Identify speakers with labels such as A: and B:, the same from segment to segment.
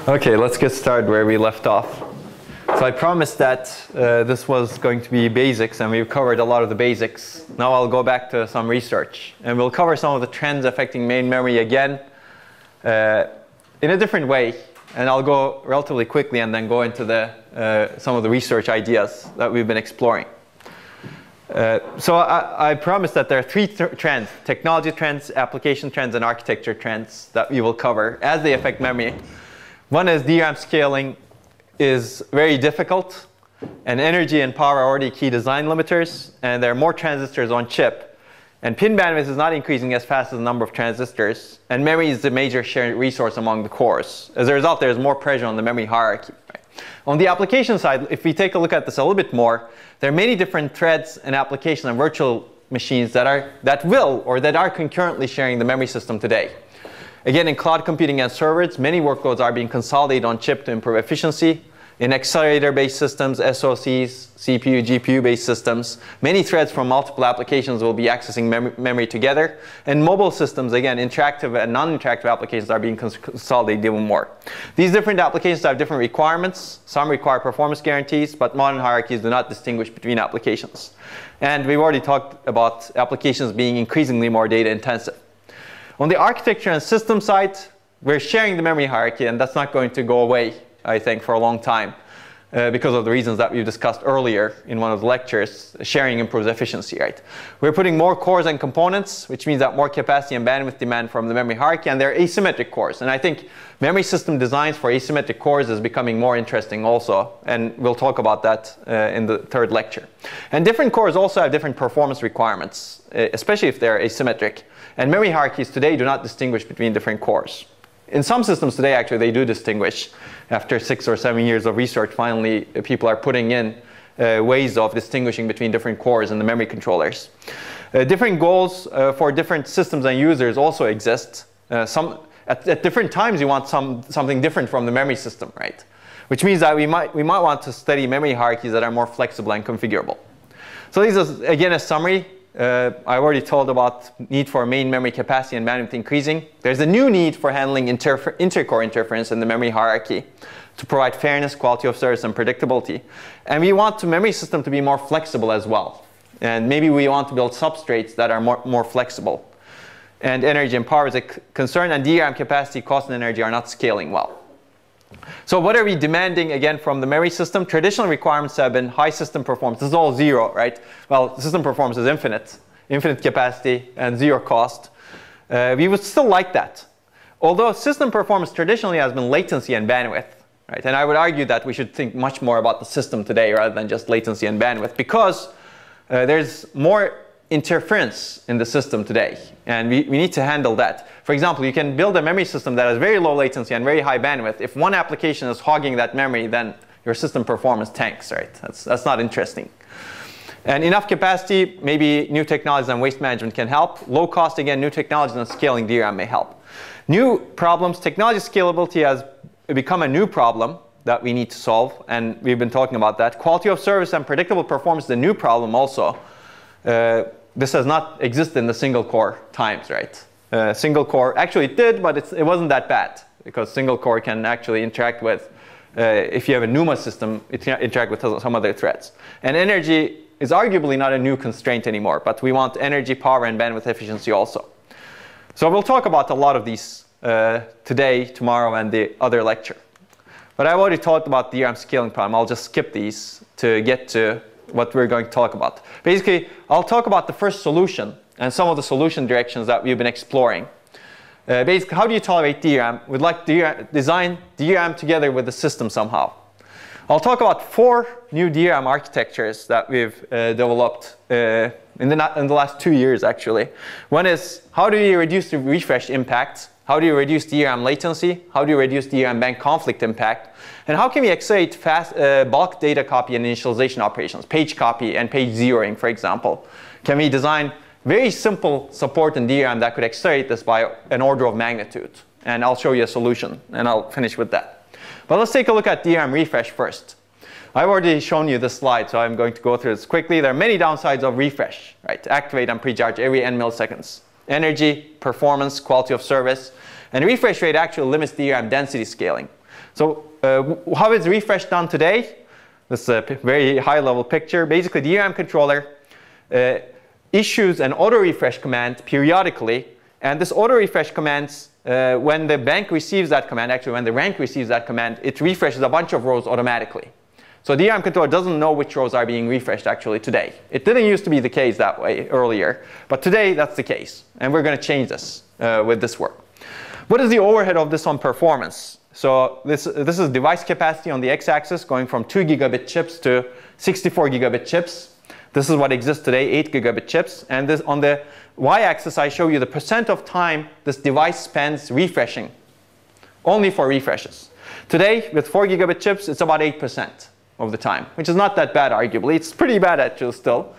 A: Okay, let's get started where we left off. So I promised that this was going to be basics, and we've covered a lot of the basics. Now I'll go back to some research, and we'll cover some of the trends affecting main memory again in a different way. And I'll go relatively quickly and then go into some of the research ideas that we've been exploring. So I promised that there are three trends: technology trends, application trends, and architecture trends that we will cover as they affect memory. One is DRAM scaling is very difficult, and energy and power are already key design limiters, and there are more transistors on chip. And pin bandwidth is not increasing as fast as the number of transistors, and memory is the major shared resource among the cores. As a result, there's more pressure on the memory hierarchy. Right? On the application side, if we take a look at this a little bit more, there are many different threads and applications and virtual machines that are concurrently sharing the memory system today. Again, in cloud computing and servers, many workloads are being consolidated on chip to improve efficiency. In accelerator-based systems, SoCs, CPU, GPU-based systems, many threads from multiple applications will be accessing memory together. And mobile systems, again, interactive and non-interactive applications are being consolidated even more. These different applications have different requirements. Some require performance guarantees, but modern hierarchies do not distinguish between applications. And we've already talked about applications being increasingly more data-intensive. On the architecture and system side, we're sharing the memory hierarchy, and that's not going to go away, I think, for a long time because of the reasons that we've discussed earlier in one of the lectures. Sharing improves efficiency, right? We're putting more cores and components, which means that more capacity and bandwidth demand from the memory hierarchy, and they're asymmetric cores. And I think memory system designs for asymmetric cores is becoming more interesting also, and we'll talk about that in the third lecture. And different cores also have different performance requirements, especially if they're asymmetric. And memory hierarchies today do not distinguish between different cores. In some systems today, actually, they do distinguish. After 6 or 7 years of research, finally, people are putting in ways of distinguishing between different cores in the memory controllers. Different goals for different systems and users also exist. At different times, you want something different from the memory system, right? Which means that we might want to study memory hierarchies that are more flexible and configurable. So this is, again, a summary. I already told about need for main memory capacity and bandwidth increasing. There's a new need for handling intercore interference in the memory hierarchy to provide fairness, quality of service, and predictability. And we want the memory system to be more flexible as well. And maybe we want to build substrates that are more flexible. And energy and power is a concern, and DRAM capacity, cost, and energy are not scaling well. So what are we demanding, again, from the memory system? Traditional requirements have been high system performance. This is all zero, right? Well, system performance is infinite capacity, and zero cost. We would still like that. Although system performance traditionally has been latency and bandwidth, right? And I would argue that we should think much more about the system today rather than just latency and bandwidth, because there's more interference in the system today, and we need to handle that. For example, you can build a memory system that has very low latency and very high bandwidth. If one application is hogging that memory, then your system performance tanks, right? That's not interesting. And enough capacity, maybe new technologies and waste management can help. Low cost, again, new technologies and scaling DRAM may help. New problems, technology scalability has become a new problem that we need to solve, and we've been talking about that. Quality of service and predictable performance is a new problem also. This has not existed in the single core times, right? Single core, actually it did, but it wasn't that bad, because single core can actually interact with, if you have a NUMA system, it can interact with some other threads. And energy is arguably not a new constraint anymore, but we want energy, power, and bandwidth efficiency also. So we'll talk about a lot of these today, tomorrow, and the other lecture. But I've already talked about the DRAM scaling problem. I'll just skip these to get to what we're going to talk about. Basically, I'll talk about the first solution and some of the solution directions that we've been exploring. Basically, how do you tolerate DRAM? We'd like to design DRAM together with the system somehow. I'll talk about 4 new DRAM architectures that we've developed in the last 2 years, actually. One is, how do you reduce the refresh impact? How do you reduce DRAM latency? How do you reduce DRAM bank conflict impact? And how can we accelerate fast bulk data copy and initialization operations, page copy and page zeroing, for example? Can we design very simple support in DRAM that could accelerate this by an order of magnitude? And I'll show you a solution, and I'll finish with that. But let's take a look at DRAM refresh first. I've already shown you this slide, so I'm going to go through this quickly. There are many downsides of refresh, right? Activate and pre-charge every n milliseconds. Energy, performance, quality of service. And refresh rate actually limits DRAM density scaling. So how is refresh done today? This is a very high-level picture. Basically, the DRAM controller issues an auto-refresh command periodically. And this auto-refresh commands, when the bank receives that command, actually when the rank receives that command, it refreshes a bunch of rows automatically. So the DRAM controller doesn't know which rows are being refreshed actually today. It didn't used to be the case that way earlier, but today that's the case. And we're going to change this with this work. What is the overhead of this on performance? So this is device capacity on the x-axis, going from 2 gigabit chips to 64 gigabit chips. This is what exists today, 8 gigabit chips. And this, on the y-axis, I show you the percent of time this device spends refreshing, only for refreshes. Today, with 4 gigabit chips, it's about 8% of the time, which is not that bad, arguably. It's pretty bad, actually, still.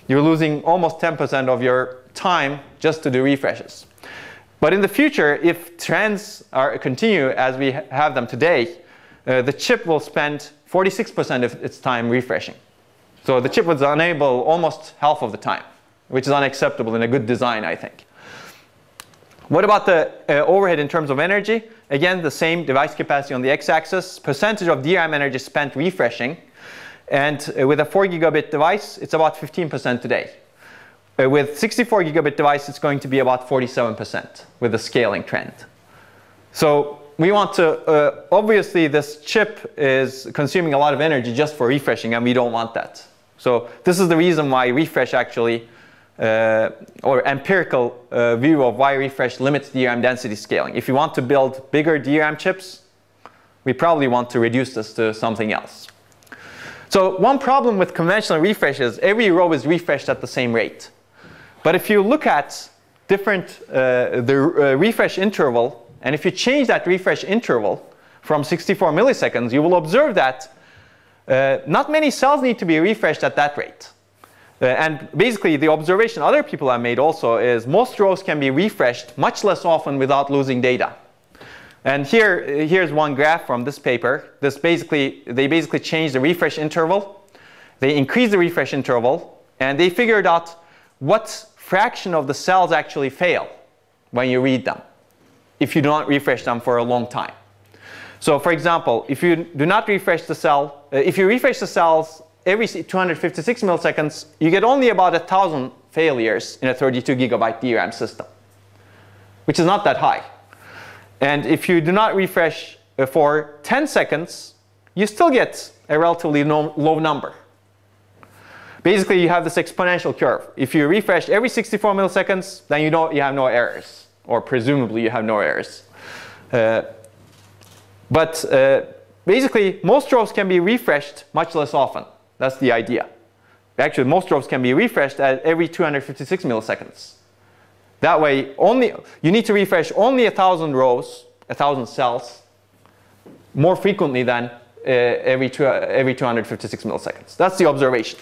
A: You're losing almost 10% of your time just to do refreshes. But in the future, if trends continue as we have them today, the chip will spend 46% of its time refreshing. So the chip was unable almost half of the time, which is unacceptable in a good design, I think. What about the overhead in terms of energy? Again, the same device capacity on the x-axis, percentage of DRAM energy spent refreshing. And with a 4 gigabit device, it's about 15% today. With 64 gigabit device, it's going to be about 47% with the scaling trend. So we want to, obviously this chip is consuming a lot of energy just for refreshing, and we don't want that. So this is the reason why refresh actually, or empirical view of why refresh limits DRAM density scaling. If you want to build bigger DRAM chips, we probably want to reduce this to something else. So one problem with conventional refresh is every row is refreshed at the same rate. But if you look at the refresh interval, and if you change that refresh interval from 64 milliseconds, you will observe that not many cells need to be refreshed at that rate. And basically, the observation other people have made also is most rows can be refreshed much less often without losing data. And here's one graph from this paper. They basically changed the refresh interval. They increased the refresh interval, and they figured out what fraction of the cells actually fail when you read them if you do not refresh them for a long time. So for example, if you do not refresh the cell, if you refresh the cells every 256 milliseconds, you get only about 1,000 failures in a 32 gigabyte DRAM system, which is not that high. And if you do not refresh for 10 seconds, you still get a relatively low number. Basically, you have this exponential curve. If you refresh every 64 milliseconds, then you have no errors, or presumably you have no errors. But basically, most rows can be refreshed much less often. That's the idea. Actually, most rows can be refreshed at every 256 milliseconds. That way, you need to refresh only 1,000 rows, 1,000 cells, more frequently than every 256 milliseconds. That's the observation.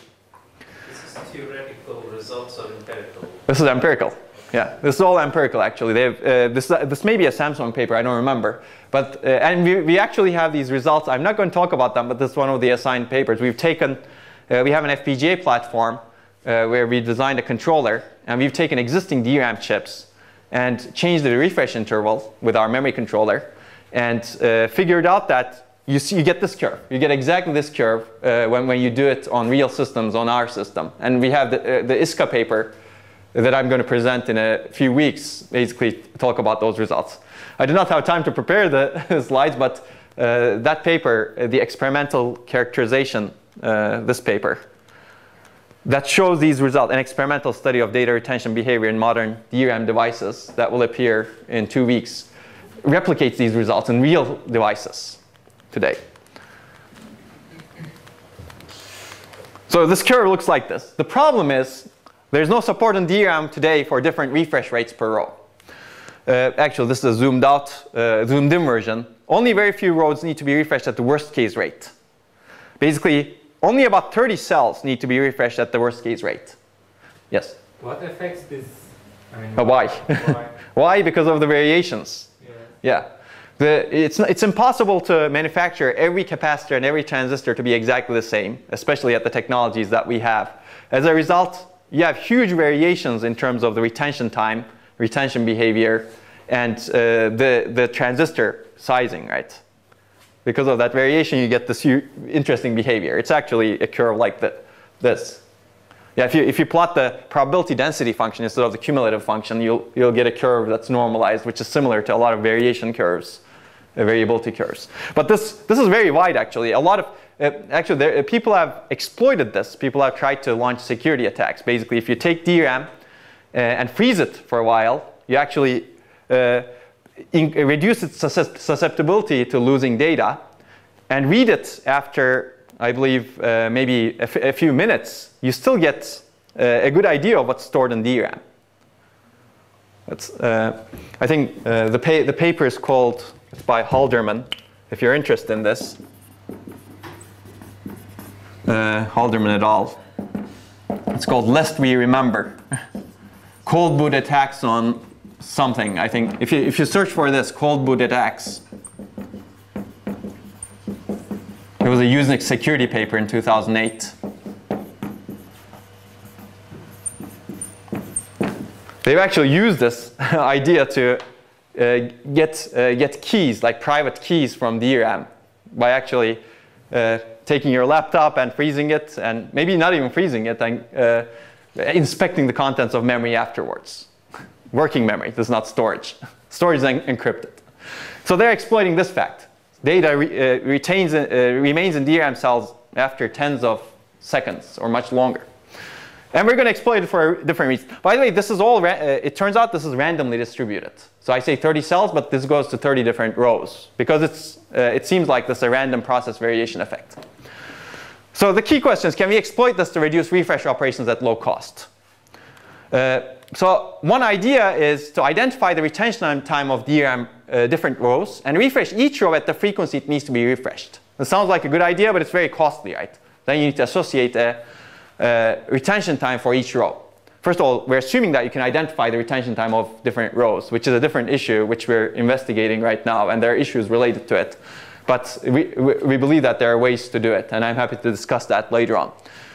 B: This is theoretical results of empirical.
A: This is empirical. Yeah, this is all empirical actually. This may be a Samsung paper, I don't remember. But, and we actually have these results. I'm not going to talk about them, but this is one of the assigned papers. We have an FPGA platform where we designed a controller, and we've taken existing DRAM chips and changed the refresh interval with our memory controller, and figured out that you get this curve. You get exactly this curve when you do it on real systems, on our system. And we have the ISCA paper that I'm going to present in a few weeks, basically talk about those results. I did not have time to prepare the slides, but that paper, the experimental characterization, this paper, that shows these results, an experimental study of data retention behavior in modern DRAM devices that will appear in 2 weeks, replicates these results in real devices today. So this curve looks like this. The problem is there's no support in DRAM today for different refresh rates per row. Actually, this is a zoomed out, zoomed in version. Only very few rows need to be refreshed at the worst case rate. Basically, only about 30 cells need to be refreshed at the worst case rate. Yes?
B: What affects this? I mean,
A: why?
B: Why?
A: Why? Because of the variations. Yeah. It's impossible to manufacture every capacitor and every transistor to be exactly the same, especially at the technologies that we have. As a result, you have huge variations in terms of the retention time, retention behavior, and the transistor sizing, right? because of that variation, you get this interesting behavior. It's actually a curve like this. Yeah, if you plot the probability density function instead of the cumulative function, you'll get a curve that's normalized, which is similar to a lot of variation curves, variability curves. But this is very wide, actually. A lot of people have exploited this. People have tried to launch security attacks. Basically, if you take DRAM and freeze it for a while, you actually reduce its susceptibility to losing data, and read it after, I believe, maybe a few minutes, you still get a good idea of what's stored in DRAM. I think the paper is called, it's by Halderman, if you're interested in this. Halderman et al. It's called Lest We Remember. Cold boot attacks on something, I think. If you search for this, cold boot attacks. It was a Usenix security paper in 2008. They've actually used this idea to get keys, like private keys from DRAM, by actually taking your laptop and freezing it, and maybe not even freezing it, and inspecting the contents of memory afterwards. Working memory, this is not storage. Storage is encrypted. So they're exploiting this fact. Data remains in DRAM cells after tens of seconds or much longer. And we're going to exploit it for different reasons. By the way, this is all, it turns out this is randomly distributed. So I say 30 cells, but this goes to 30 different rows, because it seems like this is a random process variation effect. So the key question is, can we exploit this to reduce refresh operations at low cost? So one idea is to identify the retention time of DRAM different rows and refresh each row at the frequency it needs to be refreshed. It sounds like a good idea, but it's very costly, right? Then you need to associate a retention time for each row. First of all, we're assuming that you can identify the retention time of different rows, which is a different issue which we're investigating right now, and there are issues related to it. But we believe that there are ways to do it, and I'm happy to discuss that later on.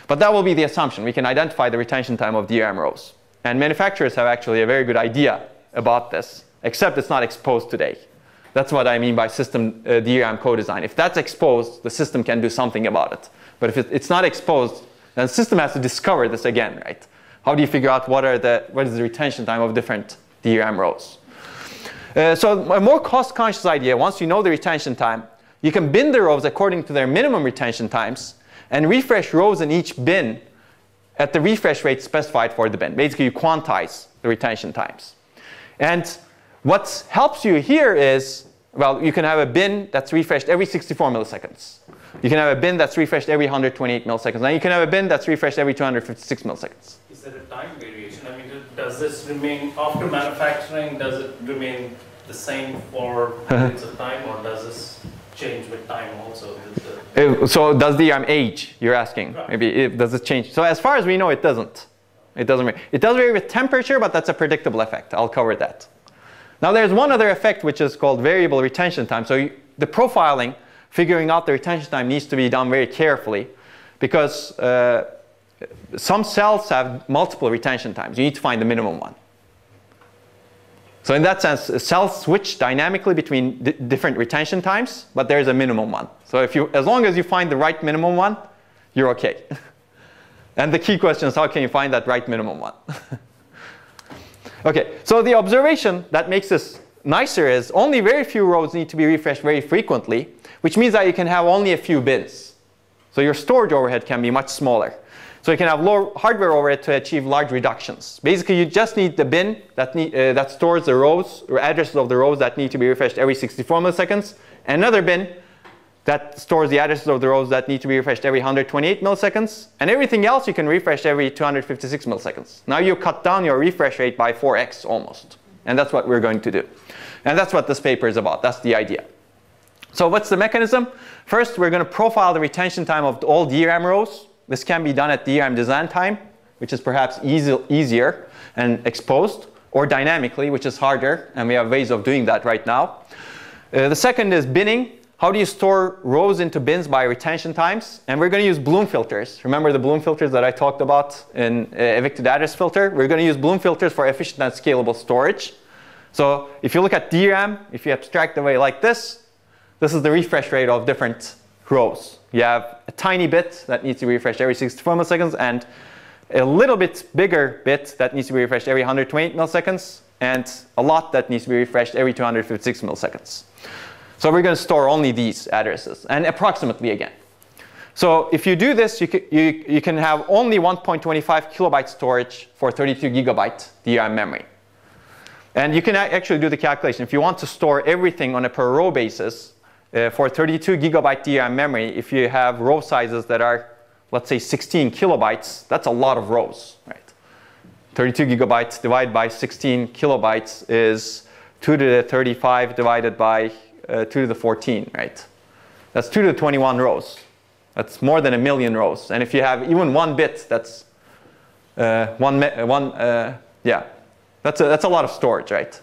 A: But that will be the assumption. We can identify the retention time of DRAM rows. And manufacturers have actually a very good idea about this, except it's not exposed today. That's what I mean by system DRAM co-design. If that's exposed, the system can do something about it. But if it's not exposed, then the system has to discover this again, right? How do you figure out what is the retention time of different DRAM rows? So a more cost-conscious idea, once you know the retention time, you can bin the rows according to their minimum retention times and refresh rows in each bin at the refresh rate specified for the bin. Basically, you quantize the retention times. And what helps you here is, well, you can have a bin that's refreshed every 64 milliseconds. You can have a bin that's refreshed every 128 milliseconds. And you can have a bin that's refreshed every 256 milliseconds.
B: Is there a time variation? I mean, does this remain after manufacturing? Does it remain the same for periods of time, or does this change with time also?
A: So does DRAM age, you're asking?
B: Right.
A: Maybe does it change? So as far as we know, it doesn't. It doesn't vary with temperature, but that's a predictable effect. I'll cover that. Now there's one other effect which is called variable retention time. So the profiling, figuring out the retention time, needs to be done very carefully, because some cells have multiple retention times. You need to find the minimum one. So in that sense, cells switch dynamically between different retention times, but there's a minimum one. So as long as you find the right minimum one, you're okay. And the key question is, how can you find that right minimum one? Okay, so the observation that makes this nicer is only very few rows need to be refreshed very frequently, which means that you can have only a few bins. So your storage overhead can be much smaller. So you can have low hardware overhead to achieve large reductions. Basically, you just need the bin that stores the rows or addresses of the rows that need to be refreshed every 64 milliseconds, and another bin that stores the addresses of the rows that need to be refreshed every 128 milliseconds, and everything else you can refresh every 256 milliseconds. Now you cut down your refresh rate by 4x almost. And that's what we're going to do. And that's what this paper is about. That's the idea. So what's the mechanism? First, we're going to profile the retention time of all DRAM rows. This can be done at DRAM design time, which is perhaps easier and exposed, or dynamically, which is harder, and we have ways of doing that right now. The second is binning. How do you store rows into bins by retention times? And we're going to use Bloom filters. Remember the Bloom filters that I talked about in evicted address filter? We're going to use Bloom filters for efficient and scalable storage. So if you look at DRAM, if you abstract away like this, this is the refresh rate of different rows. You have a tiny bit that needs to be refreshed every 64 milliseconds, and a little bit bigger bit that needs to be refreshed every 128 milliseconds, and a lot that needs to be refreshed every 256 milliseconds. So we're going to store only these addresses, and approximately again. So if you do this, you can have only 1.25 kilobyte storage for 32 gigabyte DRAM memory. And you can actually do the calculation. If you want to store everything on a per row basis, for 32 gigabyte DRAM memory, if you have row sizes that are, let's say, 16 kilobytes, that's a lot of rows, right? 32 gigabytes divided by 16 kilobytes is 2 to the 35 divided by 2 to the 14, right? That's 2 to the 21 rows. That's more than 1 million rows. And if you have even one bit, that's that's a lot of storage, right?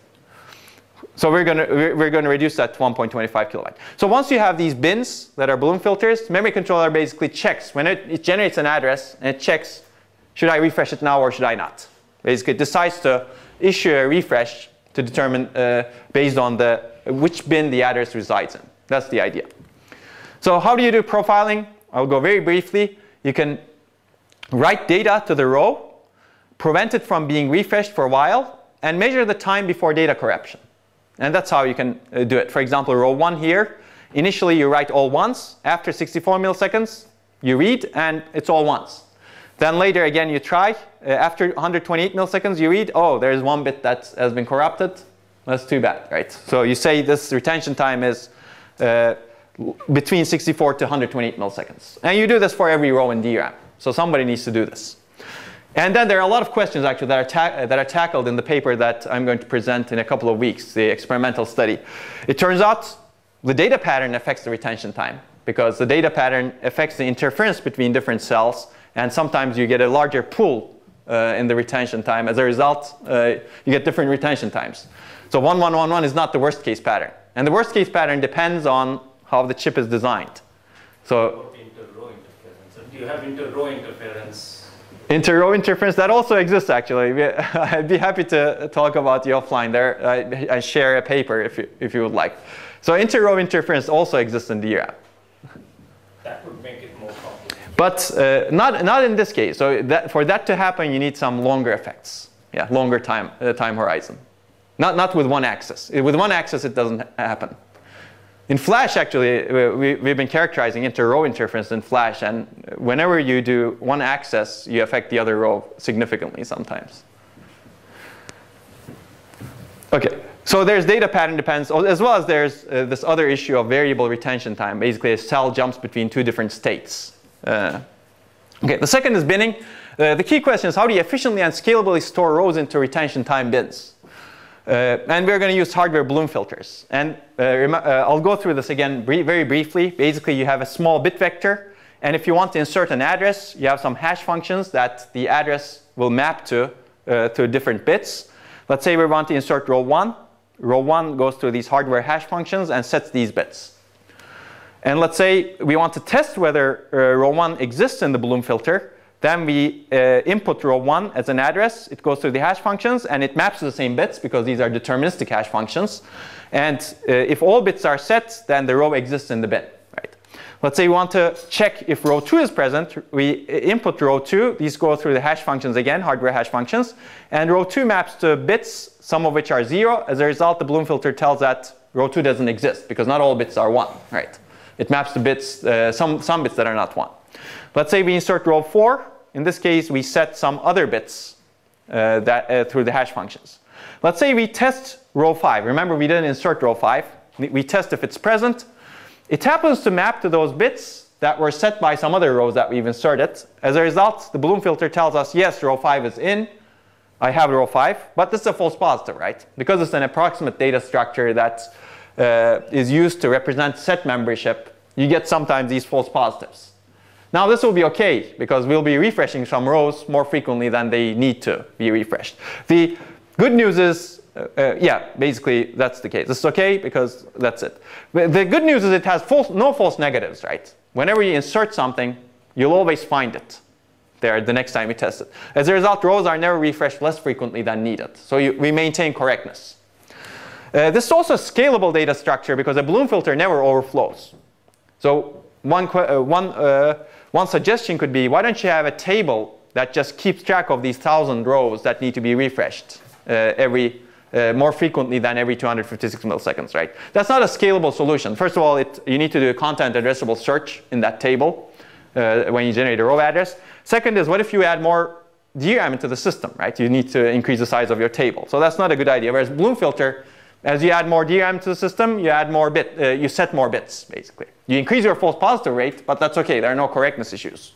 A: So we're going to reduce that to 1.25 kilobyte. So once you have these bins that are balloon filters, memory controller basically checks when it generates an address, and it checks, should I refresh it now or should I not? Basically, it decides to issue a refresh to determine based on which bin the address resides in. That's the idea. So how do you do profiling? I'll go very briefly. You can write data to the row, prevent it from being refreshed for a while, and measure the time before data corruption. And that's how you can do it. For example, row 1 here, initially you write all once. After 64 milliseconds, you read, and it's all once. Then later again you try. After 128 milliseconds, you read, oh, there's one bit that has been corrupted. That's too bad, right? So you say this retention time is between 64 to 128 milliseconds. And you do this for every row in DRAM. So somebody needs to do this. And then there are a lot of questions actually that are tackled in the paper that I'm going to present in a couple of weeks, the experimental study. It turns out the data pattern affects the retention time, because the data pattern affects the interference between different cells, and sometimes you get a larger pool in the retention time. As a result, you get different retention times. So 1111 is not the worst case pattern. And the worst case pattern depends on how the chip is designed. So
B: inter-row interference. Do you have inter-row interference?
A: Inter-row interference, that also exists actually. I'd be happy to talk about the offline there. I share a paper if you would like. So inter-row interference also exists in DRAM.
B: That would make it more complicated.
A: But not in this case. So for that to happen, you need some longer effects. Yeah, longer time horizon. Not with one axis. With one axis, it doesn't happen. In Flash, actually, we've been characterizing inter-row interference in Flash, and whenever you do one axis, you affect the other row significantly sometimes. Okay, so there's data pattern depends, as well as there's this other issue of variable retention time. Basically, a cell jumps between two different states. Okay, the second is binning. The key question is, how do you efficiently and scalably store rows into retention time bins? And we're going to use hardware balloon filters. And I'll go through this again very briefly. Basically, you have a small bit vector. And if you want to insert an address, you have some hash functions that the address will map to different bits. Let's say we want to insert row 1. Row 1 goes through these hardware hash functions and sets these bits. And let's say we want to test whether row 1 exists in the balloon filter. Then we input row 1 as an address. It goes through the hash functions, and it maps to the same bits because these are deterministic hash functions. And if all bits are set, then the row exists in the bin. Right? Let's say we want to check if row 2 is present. We input row 2. These go through the hash functions again, hardware hash functions. And row 2 maps to bits, some of which are 0. As a result, the balloon filter tells that row 2 doesn't exist because not all bits are 1. Right? It maps to bits, some bits that are not 1. Let's say we insert row 4. In this case, we set some other bits through the hash functions. Let's say we test row 5. Remember, we didn't insert row 5. We test if it's present. It happens to map to those bits that were set by some other rows that we've inserted. As a result, the balloon filter tells us, yes, row 5 is in. I have row 5. But this is a false positive, right? Because it's an approximate data structure that is used to represent set membership, you get sometimes these false positives. Now this will be okay, because we'll be refreshing some rows more frequently than they need to be refreshed. The good news is, yeah, basically that's the case. It's okay because that's it. But the good news is it has no false negatives, right? Whenever you insert something, you'll always find it there the next time you test it. As a result, rows are never refreshed less frequently than needed. So we maintain correctness. This is also a scalable data structure because a balloon filter never overflows. So one suggestion could be, why don't you have a table that just keeps track of these 1,000 rows that need to be refreshed more frequently than every 256 milliseconds, right? That's not a scalable solution. First of all, you need to do a content addressable search in that table when you generate a row address. Second is, what if you add more DRAM into the system, right? You need to increase the size of your table. So that's not a good idea. Whereas balloon filter, as you add more DRAM to the system, you add more you set more bits, basically. You increase your false positive rate, but that's okay. There are no correctness issues.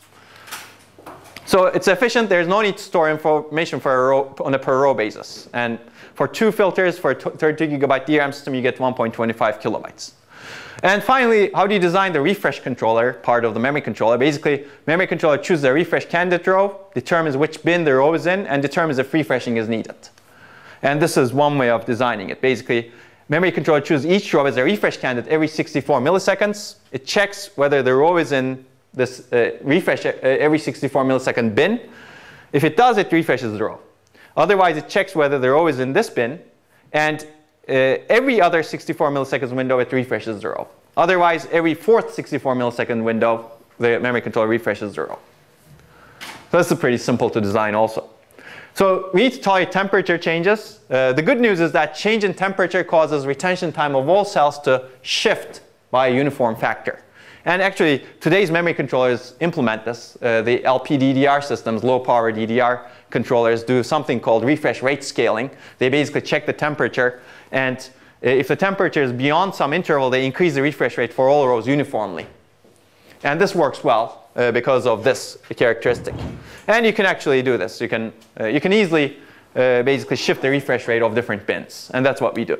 A: So it's efficient. There's no need to store information for a row on a per row basis. And for 2 filters for a 32 GB DRAM system, you get 1.25 kilobytes. And finally, how do you design the refresh controller, part of the memory controller? Basically, memory controller chooses a refresh candidate row, determines which bin the row is in, and determines if refreshing is needed. And this is one way of designing it. Basically, memory controller chooses each row as a refresh candidate every 64 milliseconds. It checks whether the row is in this refresh every 64 millisecond bin. If it does, it refreshes the row. Otherwise, it checks whether the row is in this bin, and every other 64 milliseconds window, it refreshes the row. Otherwise, every 4th 64 millisecond window, the memory controller refreshes the row. So this is pretty simple to design also. So we need to tolerate temperature changes. The good news is that change in temperature causes retention time of all cells to shift by a uniform factor. And actually, today's memory controllers implement this. The LPDDR systems, low power DDR controllers, do something called refresh rate scaling. They basically check the temperature, and if the temperature is beyond some interval, they increase the refresh rate for all rows uniformly. And this works well because of this characteristic. And you can actually do this. You can easily basically shift the refresh rate of different bins, and that's what we do.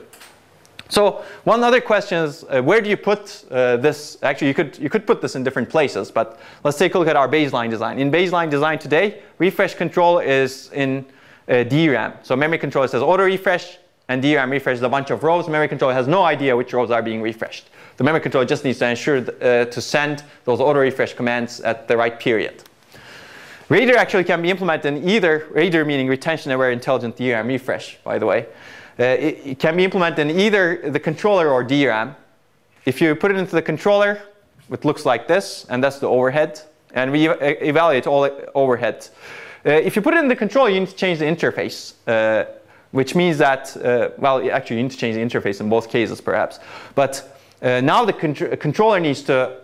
A: So one other question is, where do you put this? Actually, you could put this in different places, but let's take a look at our baseline design. In baseline design today, refresh control is in DRAM. So memory controller says auto refresh, and DRAM refreshes a bunch of rows. Memory controller has no idea which rows are being refreshed. The memory controller just needs to ensure to send those auto refresh commands at the right period. Radar actually can be implemented in either, radar meaning retention aware intelligent DRAM refresh, by the way. It can be implemented in either the controller or DRAM. If you put it into the controller, it looks like this, and that's the overhead. And we evaluate all overhead. If you put it in the controller, you need to change the interface, which means that, well, actually, you need to change the interface in both cases, perhaps. But now the controller needs to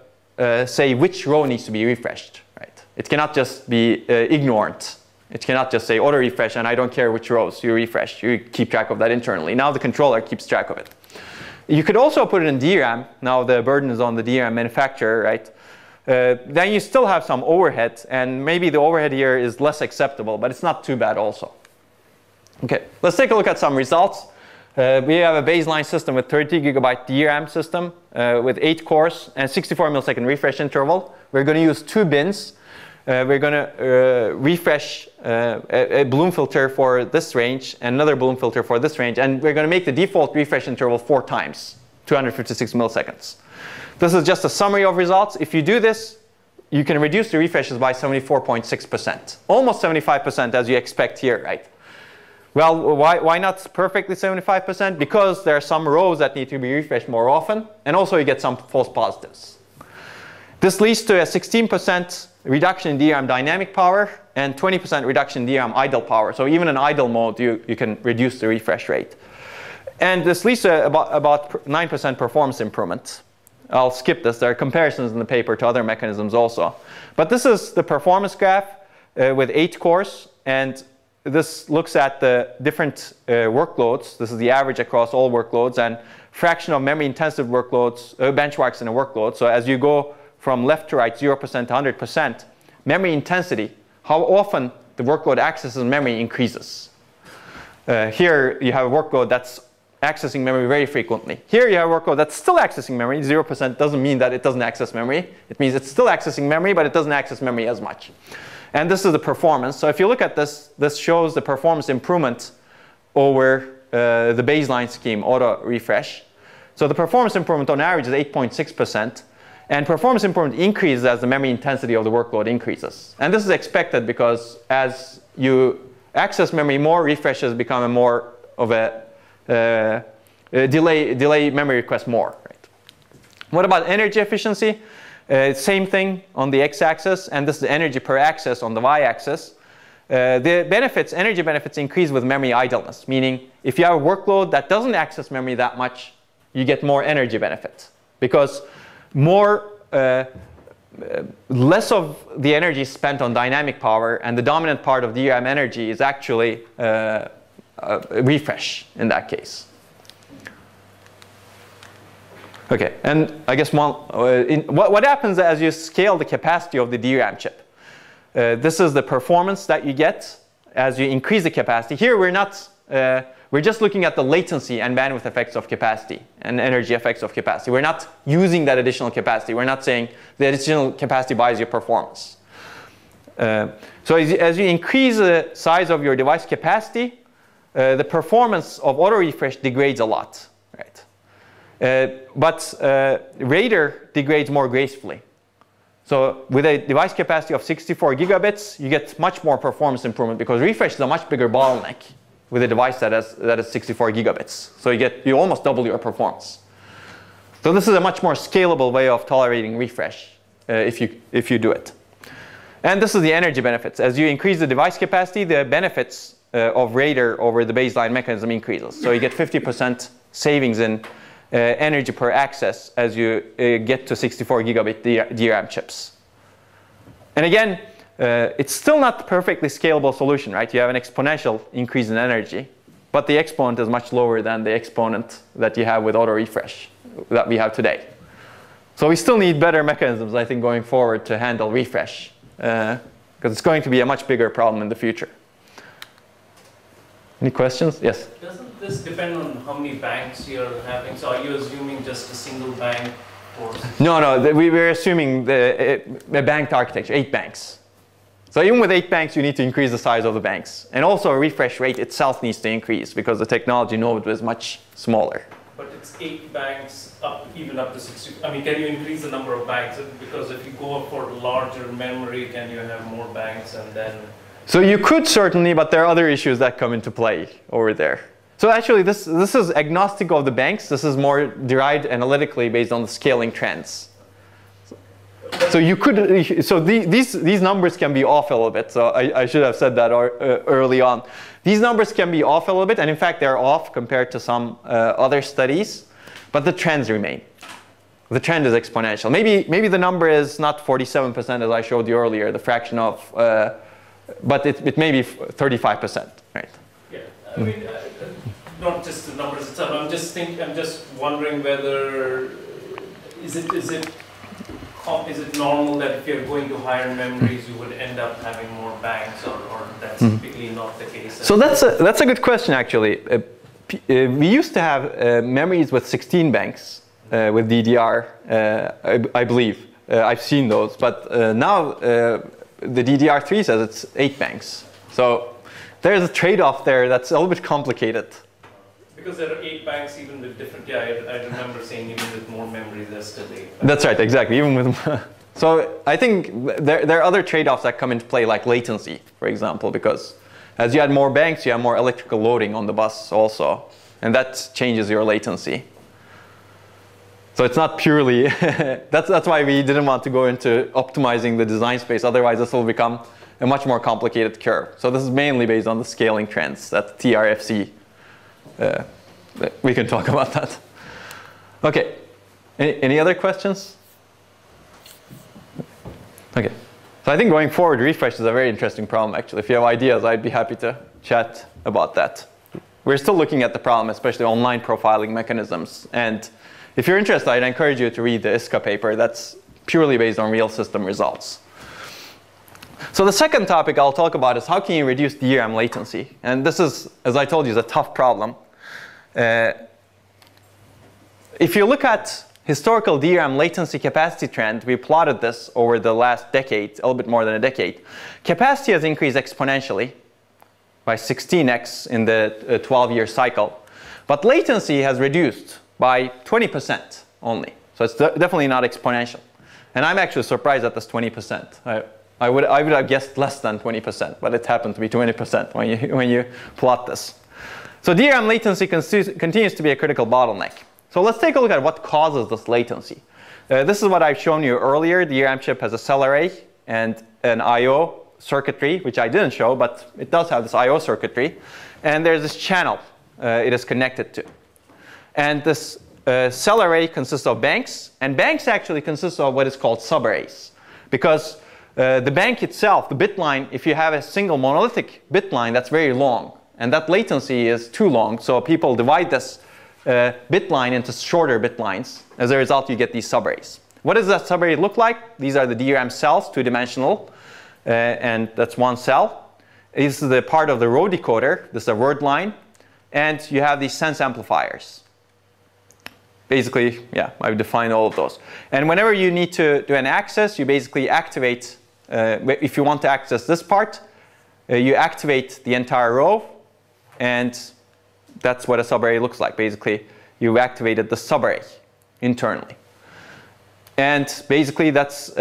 A: say which row needs to be refreshed. Right? It cannot just be ignorant. It cannot just say auto refresh and I don't care which rows you refresh. You keep track of that internally. Now the controller keeps track of it. You could also put it in DRAM. Now the burden is on the DRAM manufacturer, right? Then you still have some overhead, and maybe the overhead here is less acceptable, but it's not too bad also. Okay, let's take a look at some results. We have a baseline system with 30 gigabyte DRAM system with 8 cores and 64 millisecond refresh interval. We're going to use 2 bins. We're going to refresh a balloon filter for this range and another balloon filter for this range, and we're going to make the default refresh interval 4 times, 256 milliseconds. This is just a summary of results. If you do this, you can reduce the refreshes by 74.6%, almost 75% as you expect here, right? Well, why not perfectly 75%? Because there are some rows that need to be refreshed more often, and also you get some false positives. This leads to a 16% reduction in DRAM dynamic power and 20% reduction in DRAM idle power. So even in idle mode, you can reduce the refresh rate. And this leads to about 9% performance improvement. I'll skip this. There are comparisons in the paper to other mechanisms also. But this is the performance graph with 8 cores. And this looks at the different workloads. This is the average across all workloads and fraction of memory intensive workloads, benchmarks in a workload. So as you go from left to right, 0% to 100%, memory intensity, how often the workload accesses memory increases. Here you have a workload that's accessing memory very frequently. Here you have a workload that's still accessing memory. 0% doesn't mean that it doesn't access memory. It means it's still accessing memory, but it doesn't access memory as much. And this is the performance. So if you look at this, this shows the performance improvement over the baseline scheme, auto refresh. So the performance improvement on average is 8.6%. And performance improvement increases as the memory intensity of the workload increases. And this is expected because as you access memory more, refreshes become a more of a delay memory requests more. Right? What about energy efficiency? Same thing on the x-axis, and this is the energy per access on the y-axis. The benefits, energy benefits, increase with memory idleness, meaning if you have a workload that doesn't access memory that much, you get more energy benefit because less of the energy is spent on dynamic power, and the dominant part of DRAM energy is actually refresh in that case. Okay, and I guess what happens as you scale the capacity of the DRAM chip? This is the performance that you get as you increase the capacity. Here we're just looking at the latency and bandwidth effects of capacity and energy effects of capacity. We're not using that additional capacity. We're not saying the additional capacity buys your performance. So as you increase the size of your device capacity, the performance of auto refresh degrades a lot, right? But radar degrades more gracefully. So with a device capacity of 64 gigabits, you get much more performance improvement because refresh is a much bigger bottleneck with a device that is 64 gigabits. So you almost double your performance. So this is a much more scalable way of tolerating refresh if you do it. And this is the energy benefits. As you increase the device capacity, the benefits of radar over the baseline mechanism increases. So you get 50% savings in energy per access as you get to 64 gigabit DRAM chips. And again, it's still not the perfectly scalable solution, right? You have an exponential increase in energy, but the exponent is much lower than the exponent that you have with auto refresh that we have today. So we still need better mechanisms, I think, going forward to handle refresh, because it's going to be a much bigger problem in the future. Any questions? Yes?
B: Doesn't this depend on how many banks you're having? So are you assuming just a single bank? Or
A: No, we're assuming a banked architecture, 8 banks. So even with 8 banks, you need to increase the size of the banks. And also a refresh rate itself needs to increase because the technology node is much smaller.
B: But it's 8 banks, even up to 60. I mean, can you increase the number of banks? Because if you go for larger memory, can you have more banks and then...
A: So you could certainly, but there are other issues that come into play over there. So actually, this is agnostic of the banks. This is more derived analytically based on the scaling trends. So you could, so these numbers can be off a little bit. So I should have said that early on. These numbers can be off a little bit, and in fact, they're off compared to some other studies, but the trends remain. The trend is exponential. Maybe the number is not 47% as I showed you earlier, the fraction of, but it may be 35%, right?
B: Yeah, I mean, not just the numbers itself. I'm just wondering whether is it normal that if you're going to higher memories, you would end up having more banks, or that's typically not the case?
A: So that's a good question, actually. We used to have memories with 16 banks with DDR, I believe. I've seen those, but now the DDR3 says it's 8 banks. So there's a trade-off there that's a little bit complicated.
B: Because there are 8 banks even with different, I remember saying even with more memory there's still 8 banks.
A: That's right, exactly. Even with, so I think there are other trade-offs that come into play, like latency, for example, because as you add more banks, you have more electrical loading on the bus also, and that changes your latency. So it's not purely, that's why we didn't want to go into optimizing the design space, otherwise this will become a much more complicated curve. So this is mainly based on the scaling trends that TRFC. We can talk about that. Okay, any other questions? Okay, so I think going forward, refresh is a very interesting problem actually. If you have ideas, I'd be happy to chat about that. We're still looking at the problem, especially online profiling mechanisms. And if you're interested, I'd encourage you to read the ISCA paper. That's purely based on real system results. So the second topic I'll talk about is how can you reduce DRAM latency? And this is, as I told you, is a tough problem. If you look at historical DRAM latency capacity trend, we plotted this over the last decade, a little bit more than a decade. Capacity has increased exponentially by 16x in the 12-year cycle. But latency has reduced by 20% only. So it's definitely not exponential. And I'm actually surprised at this 20%. I would have guessed less than 20%, but it happened to be 20% when you plot this. So DRAM latency continues to be a critical bottleneck. So let's take a look at what causes this latency. This is what I've shown you earlier. The DRAM chip has a cell array and an I/O circuitry, which I didn't show, but it does have this I/O circuitry. And there's this channel it is connected to. And this cell array consists of banks, and banks actually consist of what is called subarrays. Because the bank itself, the bit line, if you have a single monolithic bit line, that's very long. And that latency is too long, so people divide this bit line into shorter bit lines. As a result, you get these subarrays. What does that subarray look like? These are the DRAM cells, two-dimensional, and that's one cell. This is the part of the row decoder. This is a word line. And you have these sense amplifiers. Basically, yeah, I've defined all of those. And whenever you need to do an access, you basically activate, if you want to access this part, you activate the entire row, and that's what a subarray looks like. Basically, you activated the subarray internally. And basically, this is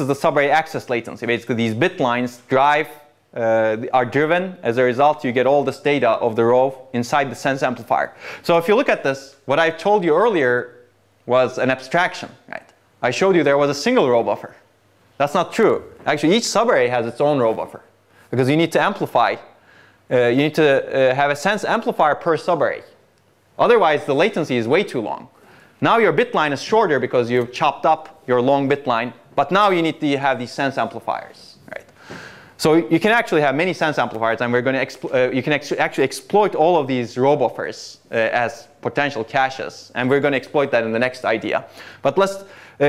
A: the subarray access latency. Basically, these bit lines are driven. As a result, you get all this data of the row inside the sense amplifier. So if you look at this, what I told you earlier was an abstraction, right? I showed you there was a single row buffer. That's not true. Actually, each subarray has its own row buffer, because you need to amplify. You need to have a sense amplifier per subarray. Otherwise, the latency is way too long. Now your bit line is shorter because you've chopped up your long bit line, but now you need to have these sense amplifiers. So you can actually have many sense amplifiers, and we're going to you can actually exploit all of these row buffers as potential caches, and we're going to exploit that in the next idea. But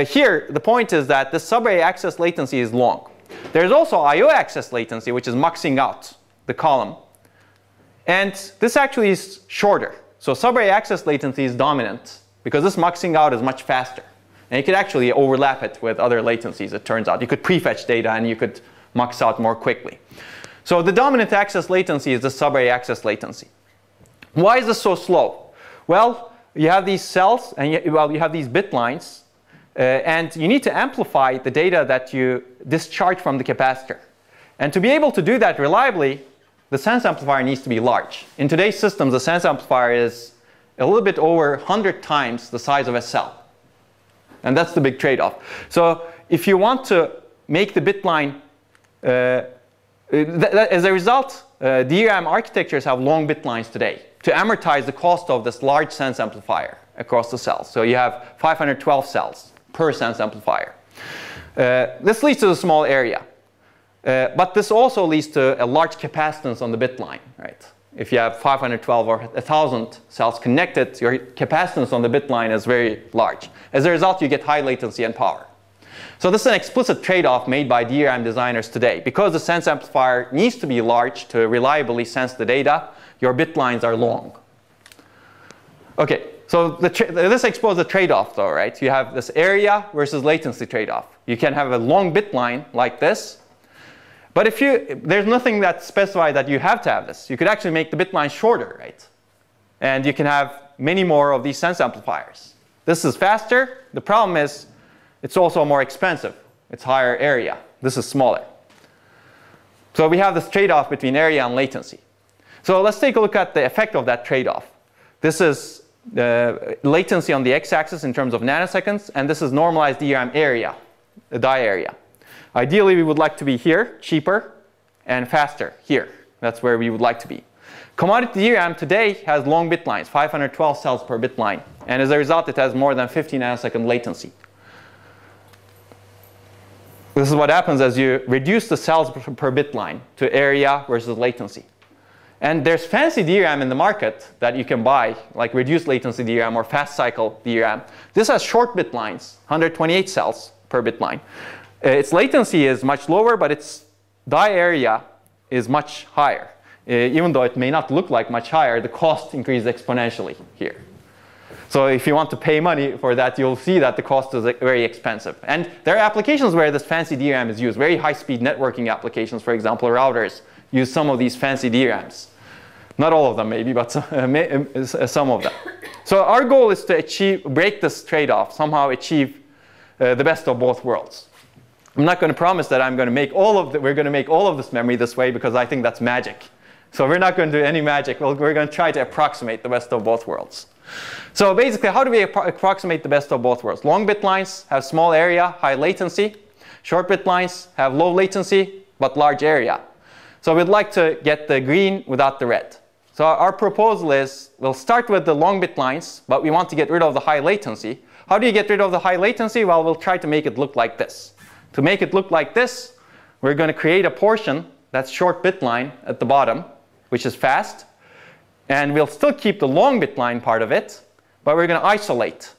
A: here the point is that the subarray access latency is long. There's also I/O access latency, which is muxing out the column, and this actually is shorter. So subarray access latency is dominant because this muxing out is much faster, and you could actually overlap it with other latencies. It turns out you could prefetch data, and you could mux out more quickly. So the dominant access latency is the subarray access latency. Why is this so slow? Well, you have these cells, and you have these bit lines, and you need to amplify the data that you discharge from the capacitor. And to be able to do that reliably, the sense amplifier needs to be large. In today's systems, the sense amplifier is a little bit over 100 times the size of a cell. And that's the big trade-off. So if you want to make the bit line as a result, DRAM architectures have long bit lines today to amortize the cost of this large sense amplifier across the cells. So you have 512 cells per sense amplifier. This leads to a small area. But this also leads to a large capacitance on the bit line, right? If you have 512 or 1,000 cells connected, your capacitance on the bit line is very large. As a result, you get high latency and power. So this is an explicit trade-off made by DRAM designers today. Because the sense amplifier needs to be large to reliably sense the data, your bit lines are long. Okay, so this exposes a trade-off though, right? You have this area versus latency trade-off. You can have a long bit line like this, but there's nothing that specifies that you have to have this. You could actually make the bit line shorter, right? And you can have many more of these sense amplifiers. This is faster. The problem is it's also more expensive. It's higher area. This is smaller. So we have this trade-off between area and latency. So let's take a look at the effect of that trade-off. This is the latency on the x-axis in terms of nanoseconds, and this is normalized DRAM area, the die area. Ideally, we would like to be here, cheaper, and faster here. That's where we would like to be. Commodity DRAM today has long bit lines, 512 cells per bit line, and as a result, it has more than 50 nanosecond latency. This is what happens as you reduce the cells per bit line to area versus latency. And there's fancy DRAM in the market that you can buy, like reduced latency DRAM or fast cycle DRAM. This has short bit lines, 128 cells per bit line. Its latency is much lower, but its die area is much higher. Even though it may not look like much higher, the cost increases exponentially here. So if you want to pay money for that, you'll see that the cost is very expensive. And there are applications where this fancy DRAM is used. Very high-speed networking applications, for example, routers use some of these fancy DRAMs. Not all of them, maybe, but some of them. So our goal is to break this trade-off, somehow achieve the best of both worlds. I'm not going to promise that we're going to make all of this memory this way, because I think that's magic. So we're not going to do any magic. We're going to try to approximate the best of both worlds. So basically, how do we approximate the best of both worlds? Long bit lines have small area, high latency. Short bit lines have low latency, but large area. So we'd like to get the green without the red. So our proposal is we'll start with the long bit lines, but we want to get rid of the high latency. How do you get rid of the high latency? Well, we'll try to make it look like this. To make it look like this, we're going to create a portion that's short bit line at the bottom, which is fast. And we'll still keep the long bit line part of it, but we're going to isolate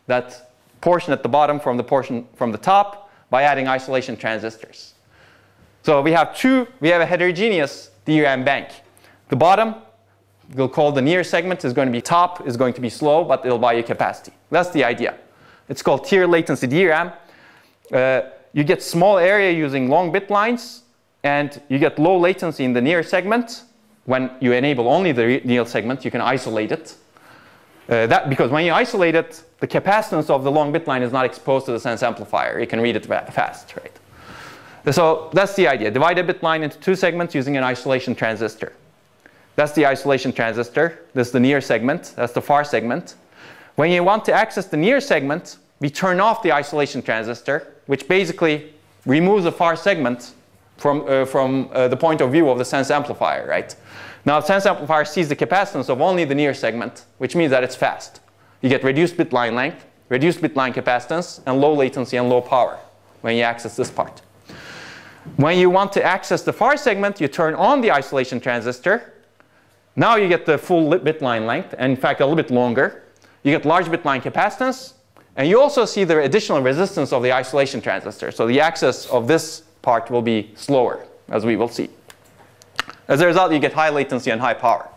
A: that portion at the bottom from the portion from the top by adding isolation transistors. So we have a heterogeneous DRAM bank. The bottom, we'll call the near segment, is going to be top, is going to be slow, but it'll buy you capacity. That's the idea. It's called tier latency DRAM. You get small area using long bit lines, and you get low latency in the near segment. When you enable only the near segment, you can isolate it. Because when you isolate it, the capacitance of the long bit line is not exposed to the sense amplifier. You can read it fast, right? So that's the idea. Divide a bit line into two segments using an isolation transistor. That's the isolation transistor. This is the near segment. That's the far segment. When you want to access the near segment, we turn off the isolation transistor, which basically removes the far segment from the point of view of the sense amplifier, right? Now, the sense amplifier sees the capacitance of only the near segment, which means that it's fast. You get reduced bit line length, reduced bit line capacitance, and low latency and low power when you access this part. When you want to access the far segment, you turn on the isolation transistor. Now you get the full bit line length, and in fact, a little bit longer. You get large bit line capacitance, and you also see the additional resistance of the isolation transistor. So the access of this part will be slower, as we will see. As a result, you get high latency and high power.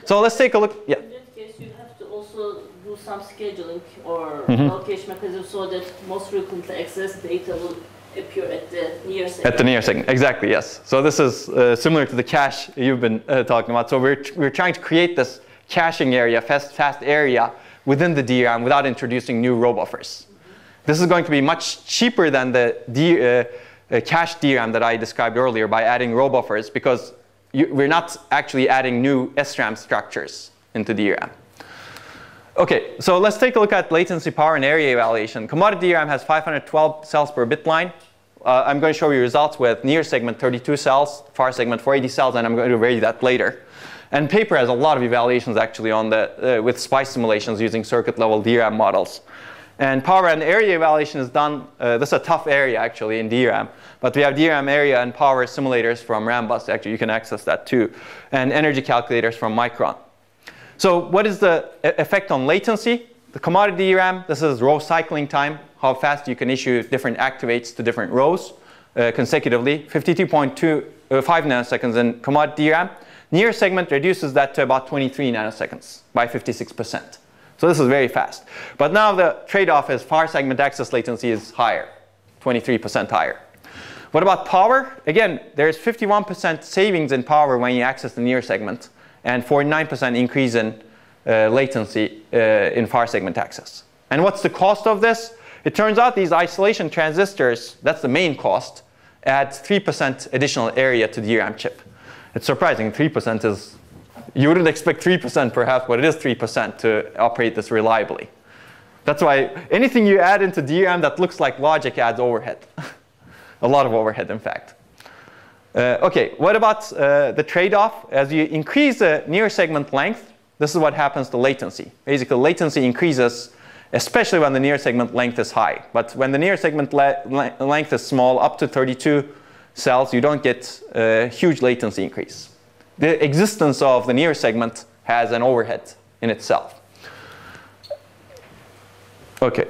A: So let's take a look. Yeah.
C: In that case, you have to also do some scheduling or allocation mechanism so that most frequently accessed data will appear at the near segment. At the near segment,
A: exactly, yes. So this is similar to the cache you've been talking about. So we're trying to create this caching area, fast area within the DRAM without introducing new row buffers. This is going to be much cheaper than the cache DRAM that I described earlier by adding row buffers, because we're not actually adding new SRAM structures into DRAM. Okay, so let's take a look at latency, power, and area evaluation. Commodity DRAM has 512 cells per bit line. I'm going to show you results with near segment 32 cells, far segment 480 cells, and I'm going to vary that later. And paper has a lot of evaluations actually on with SPICE simulations using circuit level DRAM models. And power and area evaluation is done. This is a tough area actually in DRAM, but we have DRAM area and power simulators from Rambus. Actually, you can access that too, and energy calculators from Micron. So what is the effect on latency? The commodity DRAM, this is row cycling time, how fast you can issue different activates to different rows consecutively. 52.25 nanoseconds in commodity DRAM. Near segment reduces that to about 23 nanoseconds by 56%. So this is very fast. But now the trade-off is far segment access latency is higher, 23% higher. What about power? Again, there's 51% savings in power when you access the near segment, and 49% increase in latency in far segment access. And what's the cost of this? It turns out these isolation transistors, that's the main cost, adds 3% additional area to the DRAM chip. It's surprising, 3% is, you wouldn't expect 3% perhaps, but it is 3% to operate this reliably. That's why anything you add into DRAM that looks like logic adds overhead. A lot of overhead, in fact. Okay, what about the trade-off? As you increase the near segment length, this is what happens to latency. Basically, latency increases, especially when the near segment length is high. But when the near segment length is small, up to 32 cells, you don't get a huge latency increase. The existence of the near segment has an overhead in itself. Okay.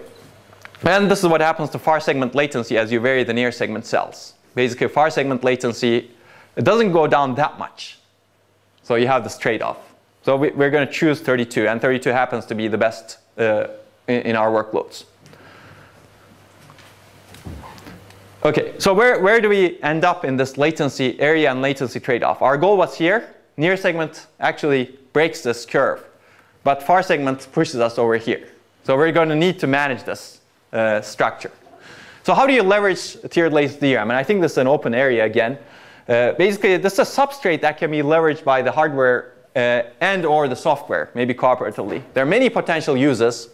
A: And this is what happens to far segment latency as you vary the near segment cells. Basically, far segment latency, it doesn't go down that much. So you have this trade-off. So we're going to choose 32, and 32 happens to be the best in our workloads. Okay, so where do we end up in this latency area and latency trade-off? Our goal was here. Near segment actually breaks this curve, but far segment pushes us over here. So we're going to need to manage this structure. So how do you leverage tiered latency DRAM? And I think this is an open area again. Basically, this is a substrate that can be leveraged by the hardware and or the software, maybe cooperatively. There are many potential uses.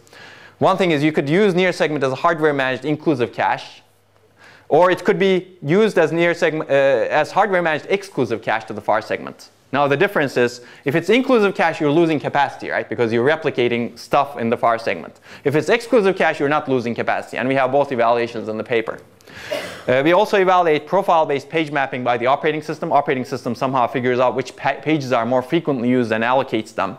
A: One thing is you could use near segment as a hardware-managed inclusive cache, or it could be used as as hardware-managed exclusive cache to the far segment. Now the difference is, if it's inclusive cache, you're losing capacity, right? Because you're replicating stuff in the far segment. If it's exclusive cache, you're not losing capacity. And we have both evaluations in the paper. We also evaluate profile-based page mapping by the operating system. Operating system somehow figures out which pages are more frequently used and allocates them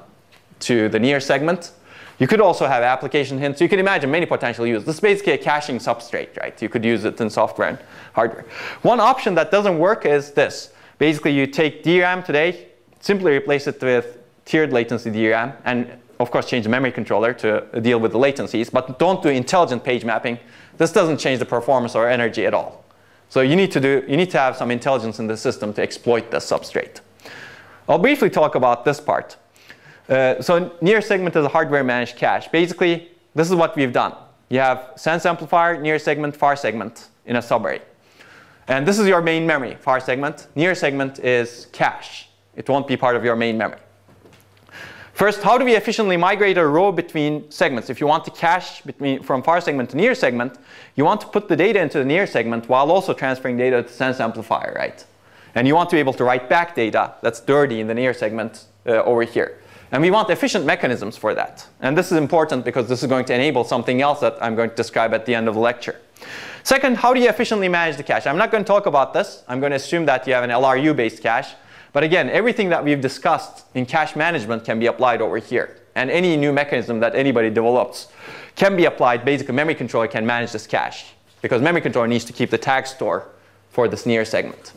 A: to the near segment. You could also have application hints. You can imagine many potential uses. This is basically a caching substrate, right? You could use it in software and hardware. One option that doesn't work is this. Basically, you take DRAM today, simply replace it with tiered latency DRAM, and of course change the memory controller to deal with the latencies, but don't do intelligent page mapping. This doesn't change the performance or energy at all. So you need to have some intelligence in the system to exploit this substrate. I'll briefly talk about this part. So near segment is a hardware managed cache. Basically, this is what we've done. You have sense amplifier, near segment, far segment in a subarray. And this is your main memory, far segment. Near segment is cache. It won't be part of your main memory. First, how do we efficiently migrate a row between segments? If you want to cache from far segment to near segment, you want to put the data into the near segment while also transferring data to sense amplifier, right? And you want to be able to write back data that's dirty in the near segment over here. And we want efficient mechanisms for that. And this is important because this is going to enable something else that I'm going to describe at the end of the lecture. Second, how do you efficiently manage the cache? I'm not going to talk about this. I'm going to assume that you have an LRU-based cache. But again, everything that we've discussed in cache management can be applied over here. And any new mechanism that anybody develops can be applied. Basically, memory controller can manage this cache, because memory controller needs to keep the tag store for this near segment.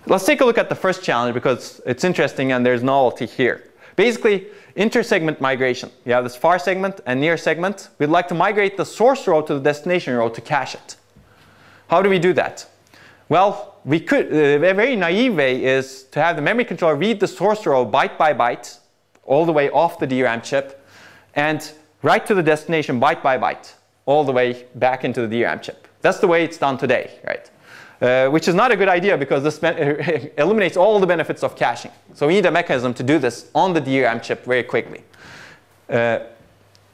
A: Let's take a look at the first challenge, because it's interesting and there's novelty here. Basically, inter-segment migration. You have this far segment and near segment. We'd like to migrate the source row to the destination row to cache it. How do we do that? Well, we could. A very naive way is to have the memory controller read the source row byte by byte, all the way off the DRAM chip, and write to the destination byte by byte, all the way back into the DRAM chip. That's the way it's done today, right? Which is not a good idea, because this eliminates all the benefits of caching. So we need a mechanism to do this on the DRAM chip very quickly. The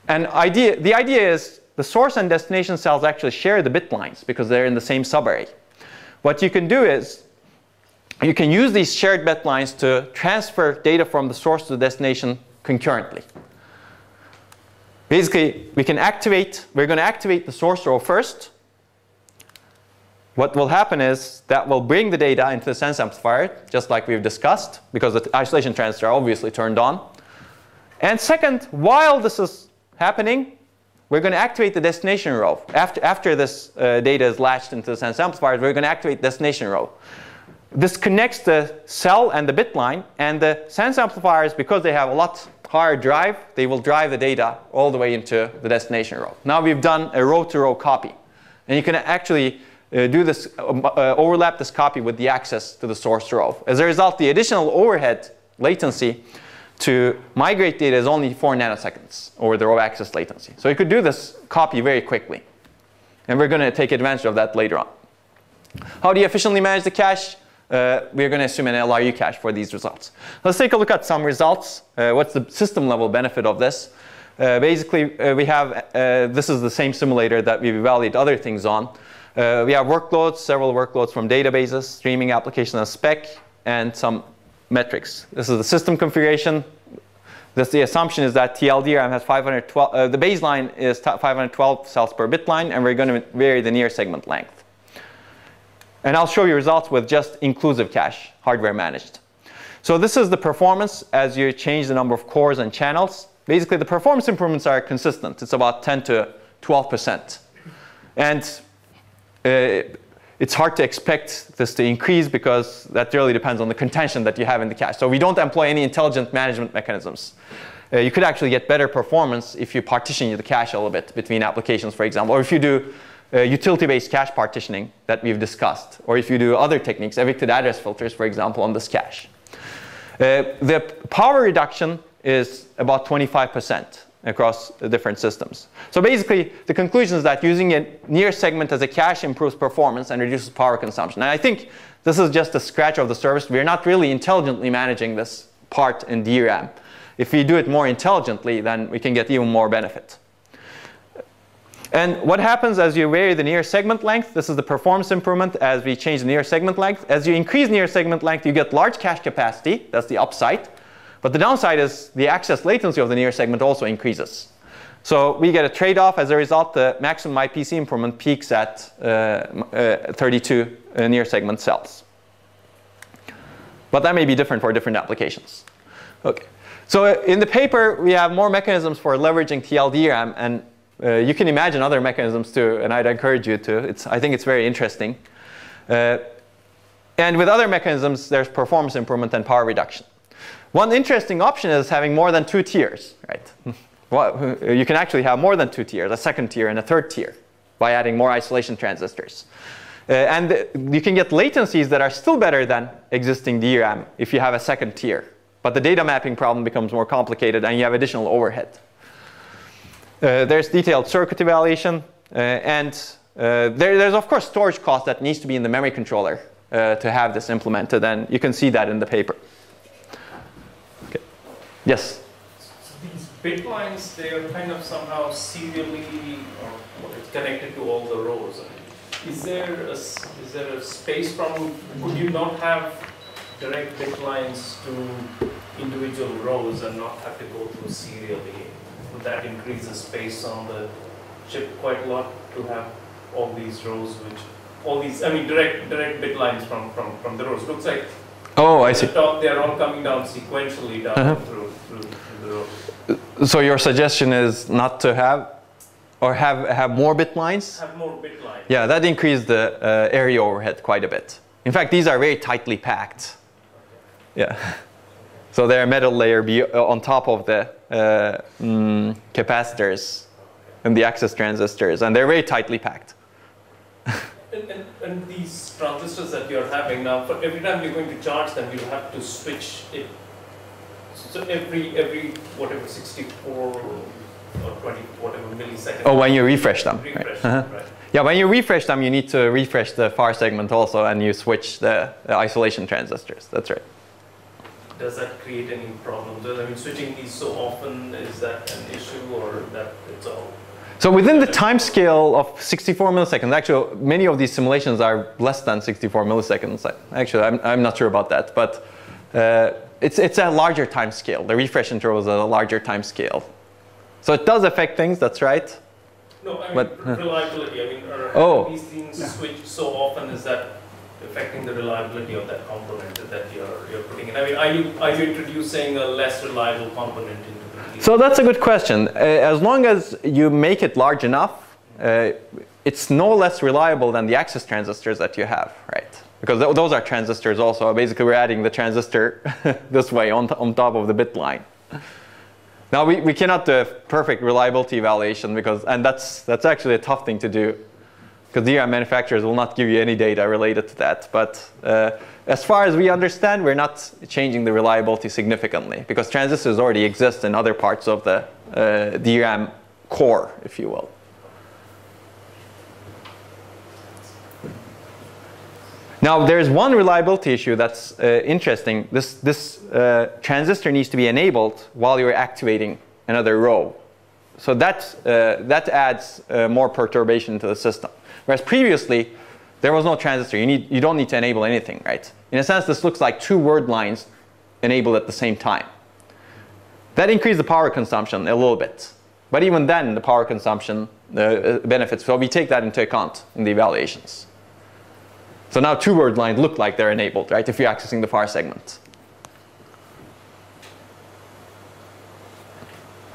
A: idea is the source and destination cells actually share the bit lines because they're in the same subarray. What you can do is you can use these shared bit lines to transfer data from the source to the destination concurrently. Basically, we're going to activate the source row first. What will happen is that will bring the data into the sense amplifier, just like we've discussed, because the isolation transistors are obviously turned on. And second, while this is happening, we're going to activate the destination row. After this data is latched into the sense amplifiers, we're going to activate the destination row. This connects the cell and the bit line, and the sense amplifiers, because they have a lot higher drive, they will drive the data all the way into the destination row. Now we've done a row-to-row copy. And you can actually do this, overlap this copy with the access to the source row. As a result, the additional overhead latency to migrate data is only 4 nanoseconds over the row access latency. So you could do this copy very quickly. And we're going to take advantage of that later on. How do you efficiently manage the cache? We're going to assume an LRU cache for these results. Let's take a look at some results. What's the system level benefit of this? Basically, we have, this is the same simulator that we've evaluated other things on. We have workloads, several workloads from databases, streaming application and spec, and some metrics. This is the system configuration. The assumption is that TL-DRAM has 512, the baseline is 512 cells per bit line, and we're going to vary the near segment length. And I'll show you results with just inclusive cache, hardware managed. So this is the performance as you change the number of cores and channels. Basically, the performance improvements are consistent. It's about 10 to 12%. And it's hard to expect this to increase because that really depends on the contention that you have in the cache. So we don't employ any intelligent management mechanisms. You could actually get better performance if you partition the cache a little bit between applications, for example, or if you do utility-based cache partitioning that we've discussed, or if you do other techniques, evicted address filters, for example, on this cache. The power reduction is about 25%. across different systems. So basically, the conclusion is that using a near segment as a cache improves performance and reduces power consumption. And I think this is just a scratch of the surface. We're not really intelligently managing this part in DRAM. If we do it more intelligently, then we can get even more benefit. And what happens as you vary the near segment length? This is the performance improvement as we change the near segment length. As you increase near segment length, you get large cache capacity. That's the upside. But the downside is the access latency of the near segment also increases. So we get a trade-off. As a result, the maximum IPC improvement peaks at 32 near segment cells. But that may be different for different applications. Okay. So in the paper, we have more mechanisms for leveraging TL-DRAM. And you can imagine other mechanisms too, and I'd encourage you to. I think it's very interesting. And with other mechanisms, there's performance improvement and power reduction. One interesting option is having more than 2 tiers, right? Well, you can actually have more than 2 tiers, a second tier and a third tier, by adding more isolation transistors. And you can get latencies that are still better than existing DRAM if you have a second tier. But the data mapping problem becomes more complicated, and you have additional overhead. There's detailed circuit evaluation, and there's of course storage cost that needs to be in the memory controller to have this implemented, and you can see that in the paper. Okay. Yes?
B: So these bitlines, they are kind of somehow serially or connected to all the rows. Is there a space from, would you not have direct bitlines to individual rows and not have to go through serially? Would that increase the space on the chip quite a lot to have all these rows, direct bit lines from the rows? Looks like
A: I see.
B: the top, they're all coming down sequentially down through the rows.
A: So your suggestion is not to have, or have more bit lines?
B: Have more bit lines.
A: Yeah, that increased the area overhead quite a bit. In fact, these are very tightly packed. Yeah. So they're a metal layer on top of the capacitors and the access transistors, and they're very tightly packed.
B: And these transistors that you're having now, for every time you're going to charge them, you have to switch it. So every whatever 64 or 20 whatever milliseconds.
A: Oh, when you refresh them.
B: Refresh
A: them,
B: right.
A: Yeah, when you refresh them, you need to refresh the far segment also, and you switch the isolation transistors. That's right.
B: Does that create any problems? I mean, switching these so often, is that an issue, or that it's all?
A: So within the time scale of 64 milliseconds, actually many of these simulations are less than 64 milliseconds. Actually, I'm not sure about that, but it's a larger time scale. The refresh interval is at a larger time scale. So it does affect things, that's right.
B: No, I mean, reliability. I mean, are these things switched so often, is that affecting the reliability of that component that you're putting in? I mean, are you introducing a less reliable component into the
A: So that's a good question. As long as you make it large enough, it's no less reliable than the access transistors that you have, right? Because those are transistors also. Basically, we're adding the transistor this way on top of the bit line. Now, we cannot do a perfect reliability evaluation and that's actually a tough thing to do, because DRAM manufacturers will not give you any data related to that. But as far as we understand, we're not changing the reliability significantly, because transistors already exist in other parts of the DRAM core, if you will. Now, there's one reliability issue that's interesting. This transistor needs to be enabled while you're activating another row. So that adds more perturbation to the system. Whereas previously, there was no transistor. You don't need to enable anything, right? In a sense, this looks like 2 word lines enabled at the same time. That increased the power consumption a little bit. But even then, the power consumption benefits. So we take that into account in the evaluations. So now 2 word lines look like they're enabled, right, if you're accessing the far segment.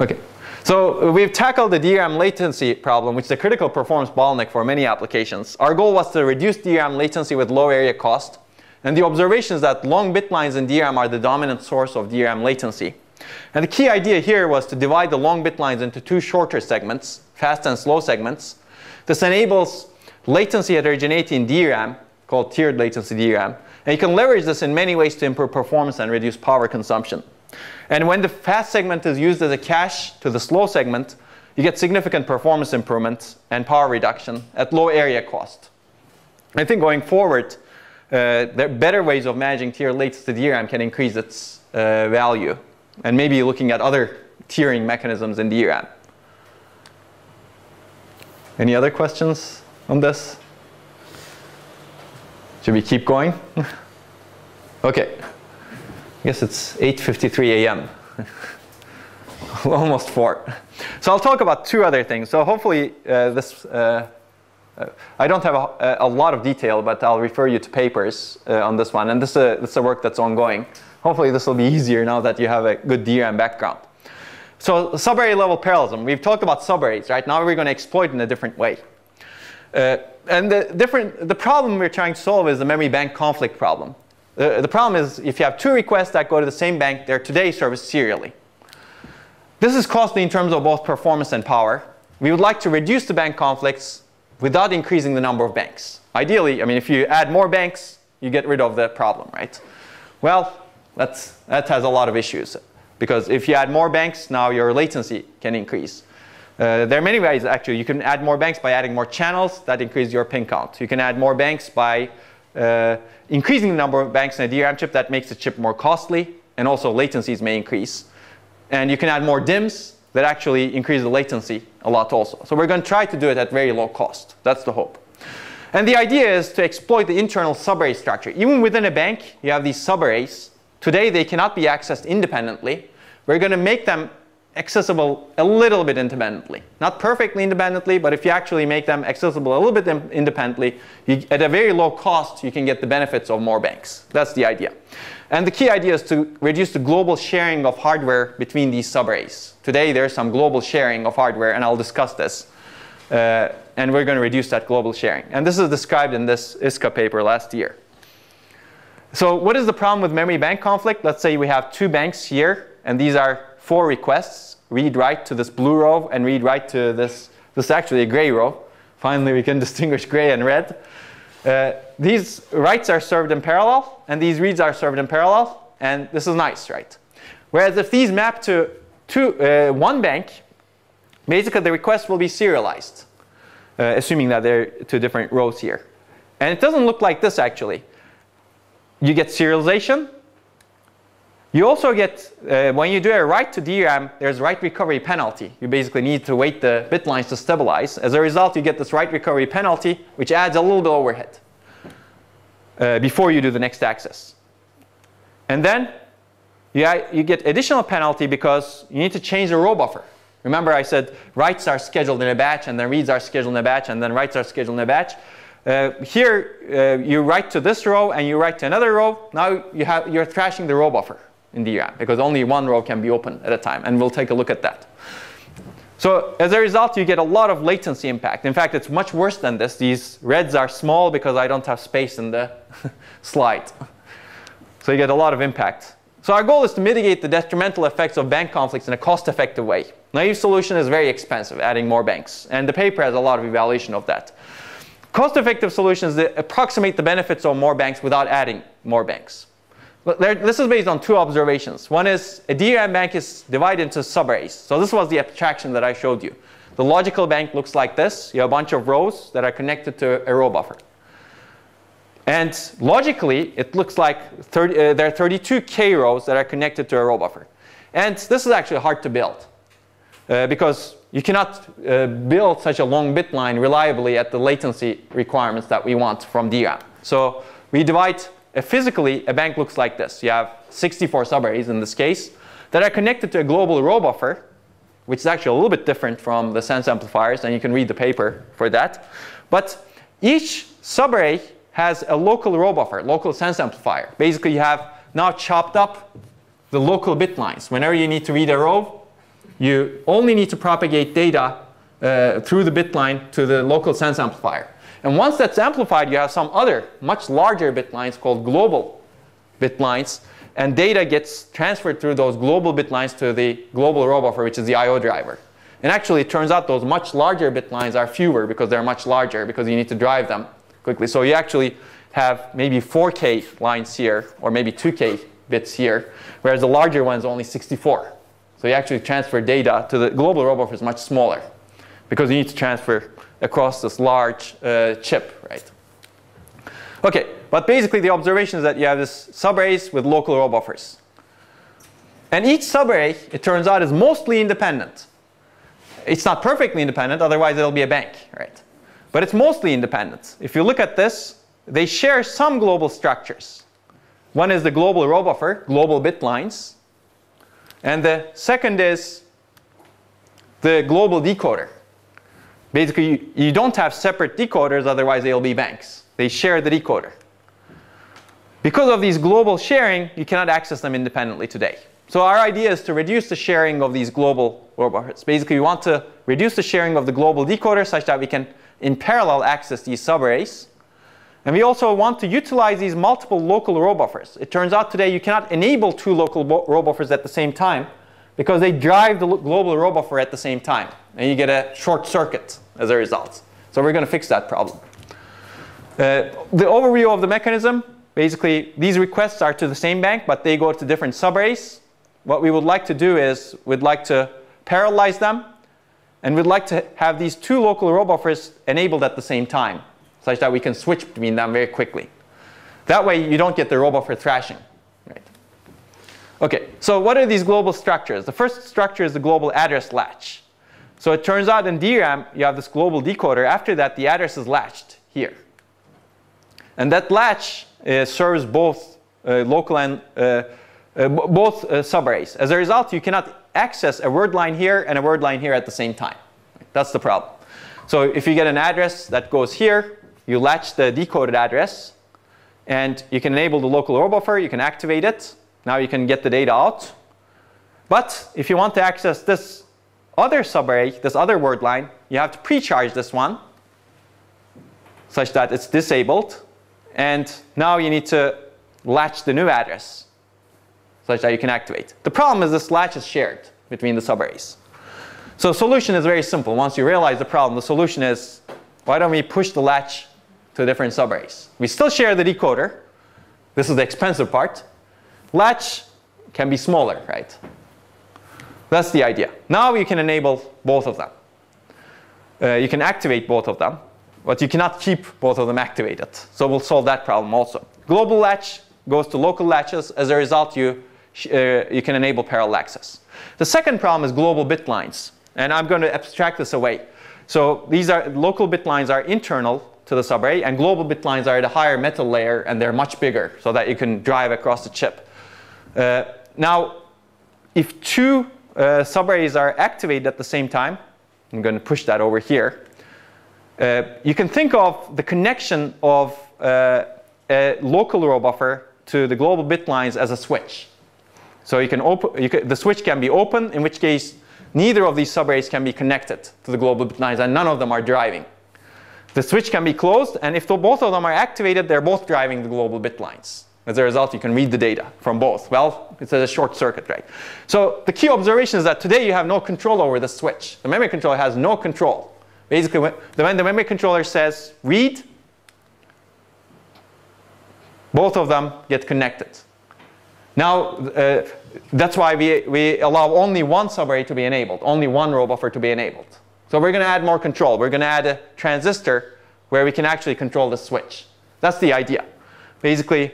A: Okay. So we've tackled the DRAM latency problem, which is a critical performance bottleneck for many applications. Our goal was to reduce DRAM latency with low area cost. And the observation is that long bit lines in DRAM are the dominant source of DRAM latency. And the key idea here was to divide the long bit lines into 2 shorter segments, fast and slow segments. This enables latency heterogeneity in DRAM, called tiered latency DRAM. And you can leverage this in many ways to improve performance and reduce power consumption. And when the fast segment is used as a cache to the slow segment, you get significant performance improvement and power reduction at low area cost. I think going forward, there are better ways of managing tier latency to DRAM can increase its value, and maybe looking at other tiering mechanisms in DRAM. Any other questions on this? Should we keep going? Okay. I guess it's 8:53 a.m. Almost 4. So I'll talk about 2 other things. So hopefully I don't have a lot of detail, but I'll refer you to papers on this one. And this is a work that's ongoing. Hopefully this will be easier now that you have a good DRAM background. So subarray level parallelism. We've talked about subarrays, right? Now we're going to exploit in a different way. And the problem we're trying to solve is the memory bank conflict problem. The problem is if you have 2 requests that go to the same bank, they're today serviced serially. This is costly in terms of both performance and power. We would like to reduce the bank conflicts without increasing the number of banks. Ideally, I mean, if you add more banks, you get rid of the problem, right? Well, that has a lot of issues. Because if you add more banks, now your latency can increase. There are many ways, actually. You can add more banks by adding more channels. That increases your pin count. You can add more banks by increasing the number of banks in a DRAM chip. That makes the chip more costly. And also, latencies may increase. And you can add more DIMMs. That actually increase the latency a lot also. So we're going to try to do it at very low cost. That's the hope. And the idea is to exploit the internal subarray structure. Even within a bank, you have these subarrays. Today, they cannot be accessed independently. We're going to make them accessible a little bit independently. Not perfectly independently, but if you actually make them accessible a little bit independently, at a very low cost, you can get the benefits of more banks. That's the idea. And the key idea is to reduce the global sharing of hardware between these subarrays. Today, there's some global sharing of hardware, and I'll discuss this. And we're going to reduce that global sharing. And this is described in this ISCA paper last year. So what is the problem with memory bank conflict? Let's say we have 2 banks here, and these are 4 requests. Read write to this blue row, and read write to this is actually a gray row. Finally, we can distinguish gray and red. These writes are served in parallel, and these reads are served in parallel, and this is nice, right? Whereas if these map to 1 bank, basically the request will be serialized, assuming that there are 2 different rows here. And it doesn't look like this, actually. You get serialization. You also get, when you do a write to DRAM, there's write recovery penalty. You basically need to wait the bit lines to stabilize. As a result, you get this write recovery penalty, which adds a little bit of overhead before you do the next access. And then you get additional penalty because you need to change the row buffer. Remember I said writes are scheduled in a batch, and then reads are scheduled in a batch, and then writes are scheduled in a batch. Here, you write to this row, and you write to another row. Now you're thrashing the row buffer in DRAM, because only 1 row can be open at a time, and we'll take a look at that. So as a result, you get a lot of latency impact. In fact, it's much worse than this. These reds are small because I don't have space in the slide. So you get a lot of impact. So our goal is to mitigate the detrimental effects of bank conflicts in a cost-effective way. Naive solution is very expensive, adding more banks, and the paper has a lot of evaluation of that. Cost-effective solutions that approximate the benefits of more banks without adding more banks. This is based on 2 observations. One is a DRAM bank is divided into subarrays. So this was the abstraction that I showed you. The logical bank looks like this. You have a bunch of rows that are connected to a row buffer. And logically, it looks like there are 32 K rows that are connected to a row buffer. And this is actually hard to build because you cannot build such a long bit line reliably at the latency requirements that we want from DRAM. So we divide physically, a bank looks like this. You have 64 subarrays in this case that are connected to a global row buffer, which is actually a little bit different from the sense amplifiers, and you can read the paper for that. But each subarray has a local row buffer, local sense amplifier. Basically, you have now chopped up the local bit lines. Whenever you need to read a row, you only need to propagate data through the bit line to the local sense amplifier. And once that's amplified, you have some other much larger bit lines called global bit lines, and data gets transferred through those global bit lines to the global row buffer, which is the I/O driver. And actually, it turns out those much larger bit lines are fewer because they're much larger, because you need to drive them quickly. So you actually have maybe 4K lines here, or maybe 2K bits here, whereas the larger one is only 64. So you actually transfer data to the global row buffer is much smaller because you need to transfer across this large chip, right? Okay, but basically the observation is that you have this subarrays with local row buffers. And each subarray, it turns out, is mostly independent. It's not perfectly independent, otherwise it'll be a bank, right? But it's mostly independent. If you look at this, they share some global structures. One is the global row buffer, global bit lines. And the second is the global decoder. Basically, you don't have separate decoders, otherwise they'll be banks. They share the decoder. Because of these global sharing, you cannot access them independently today. So our idea is to reduce the sharing of these global row buffers. Basically, we want to reduce the sharing of the global decoder such that we can, in parallel, access these subarrays. And we also want to utilize these multiple local row buffers. It turns out today you cannot enable two local row buffers at the same time because they drive the global row buffer at the same time. And you get a short circuit as a result. So we're going to fix that problem. The overview of the mechanism, basically these requests are to the same bank, but they go to different subarrays. What we would like to do is we'd like to parallelize them. And we'd like to have these two local row buffers enabled at the same time, such that we can switch between them very quickly. That way you don't get the row buffer thrashing. Right? Okay, so what are these global structures? The first structure is the global address latch. So it turns out in DRAM you have this global decoder. After that the address is latched here. And that latch serves both local and both subarrays. As a result, you cannot access a word line here and a word line here at the same time. That's the problem. So if you get an address that goes here, you latch the decoded address, and you can enable the local row buffer. You can activate it. Now you can get the data out. But if you want to access this other subarray, this other word line, you have to pre-charge this one such that it's disabled. And now you need to latch the new address such that you can activate. The problem is this latch is shared between the subarrays. So the solution is very simple. Once you realize the problem, the solution is, why don't we push the latch to different subarrays? We still share the decoder. This is the expensive part. Latch can be smaller, right? That's the idea. Now you can enable both of them. You can activate both of them, but you cannot keep both of them activated. So we'll solve that problem also. Global latch goes to local latches. As a result, you can enable parallel access. The second problem is global bit lines. And I'm going to abstract this away. So these are local bit lines are internal to the subarray, and global bit lines are at a higher metal layer, and they're much bigger so that you can drive across the chip. Now, if two subarrays are activated at the same time, I'm going to push that over here. You can think of the connection of a local row buffer to the global bit lines as a switch. So you can the switch can be open, in which case neither of these subarrays can be connected to the global bit lines, and none of them are driving. The switch can be closed, and if both of them are activated, they're both driving the global bit lines. As a result, you can read the data from both. Well, it's a short circuit, right? So the key observation is that today you have no control over the switch. The memory controller has no control. Basically, when the memory controller says read, both of them get connected. Now, that's why we allow only one subarray to be enabled, only one row buffer to be enabled. So we're going to add more control. We're going to add a transistor where we can actually control the switch. That's the idea. Basically,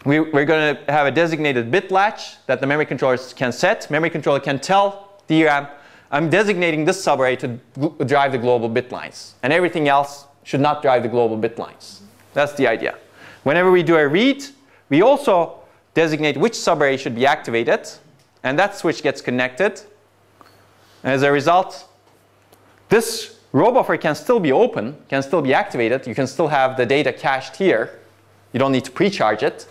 A: we're going to have a designated bit latch that the memory controller can set. Memory controller can tell DRAM, I'm designating this subarray to drive the global bit lines. And everything else should not drive the global bit lines. That's the idea. Whenever we do a read, we also designate which subarray should be activated. And that switch gets connected. And as a result, this row buffer can still be open, can still be activated. You can still have the data cached here. You don't need to pre-charge it.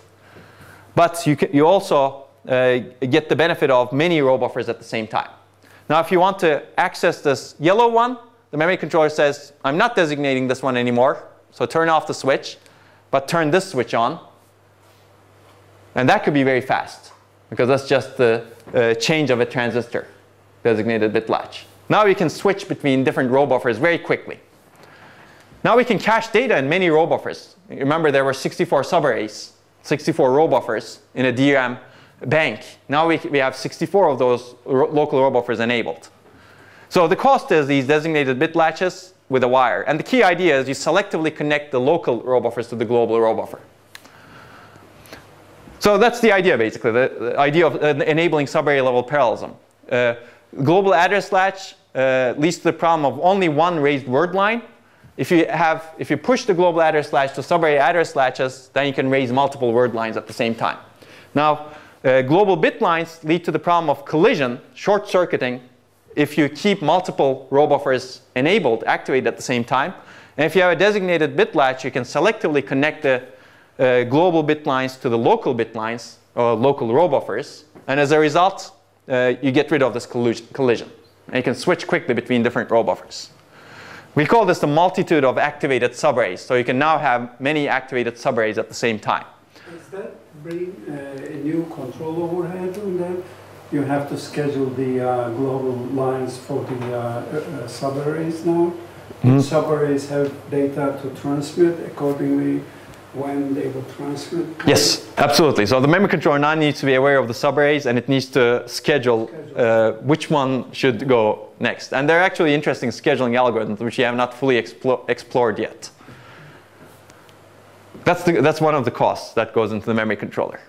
A: But you also get the benefit of many row buffers at the same time. Now, if you want to access this yellow one, the memory controller says, I'm not designating this one anymore. So turn off the switch, but turn this switch on. And that could be very fast, because that's just the change of a transistor, designated bit latch. Now we can switch between different row buffers very quickly. Now we can cache data in many row buffers. Remember, there were 64 subarrays. 64 row buffers in a DRAM bank. Now we have 64 of those local row buffers enabled. So the cost is these designated bit latches with a wire. And the key idea is you selectively connect the local row buffers to the global row buffer. So that's the idea, basically, the idea of enabling subarea level parallelism. Global address latch leads to the problem of only one raised word line. If you push the global address latch to subarea address latches, then you can raise multiple word lines at the same time. Now, global bit lines lead to the problem of collision, short circuiting, if you keep multiple row buffers enabled, activated at the same time. And if you have a designated bit latch, you can selectively connect the global bit lines to the local bit lines, or local row buffers. And as a result, you get rid of this collision. And you can switch quickly between different row buffers. We call this the multitude of activated subarrays. So you can now have many activated subarrays at the same time.
D: Does that bring a new control overhead on that? You have to schedule the global lines for the subarrays now. Mm-hmm. Subarrays have data to transmit accordingly when they will transmit.
A: Yes, absolutely. So the memory controller now needs to be aware of the subarrays, and it needs to schedule which one should go next. And there are actually interesting scheduling algorithms which you have not fully explored yet. That's one of the costs that goes into the memory controller.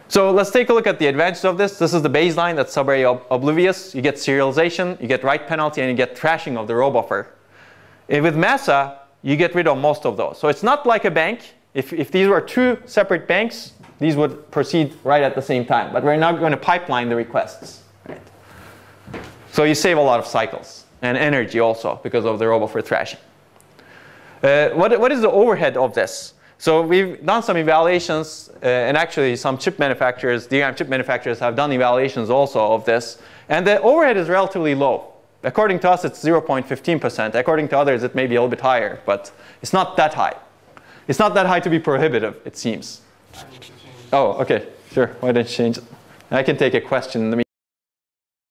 A: So let's take a look at the advantages of this. This is the baseline that's subarray oblivious. You get serialization, you get write penalty, and you get trashing of the row buffer. With MASA, you get rid of most of those. So it's not like a bank. If these were two separate banks, these would proceed right at the same time. But we're now going to pipeline the requests. Right? So you save a lot of cycles and energy also because of the row buffer thrashing. What is the overhead of this? So we've done some evaluations, and actually some chip manufacturers, DRAM chip manufacturers, have done evaluations also of this. And the overhead is relatively low. According to us, it's 0.15%. According to others, it may be a little bit higher, but it's not that high. It's not that high to be prohibitive, it seems. Oh, OK, sure. Why don't you change it? I can take a question in the meantime.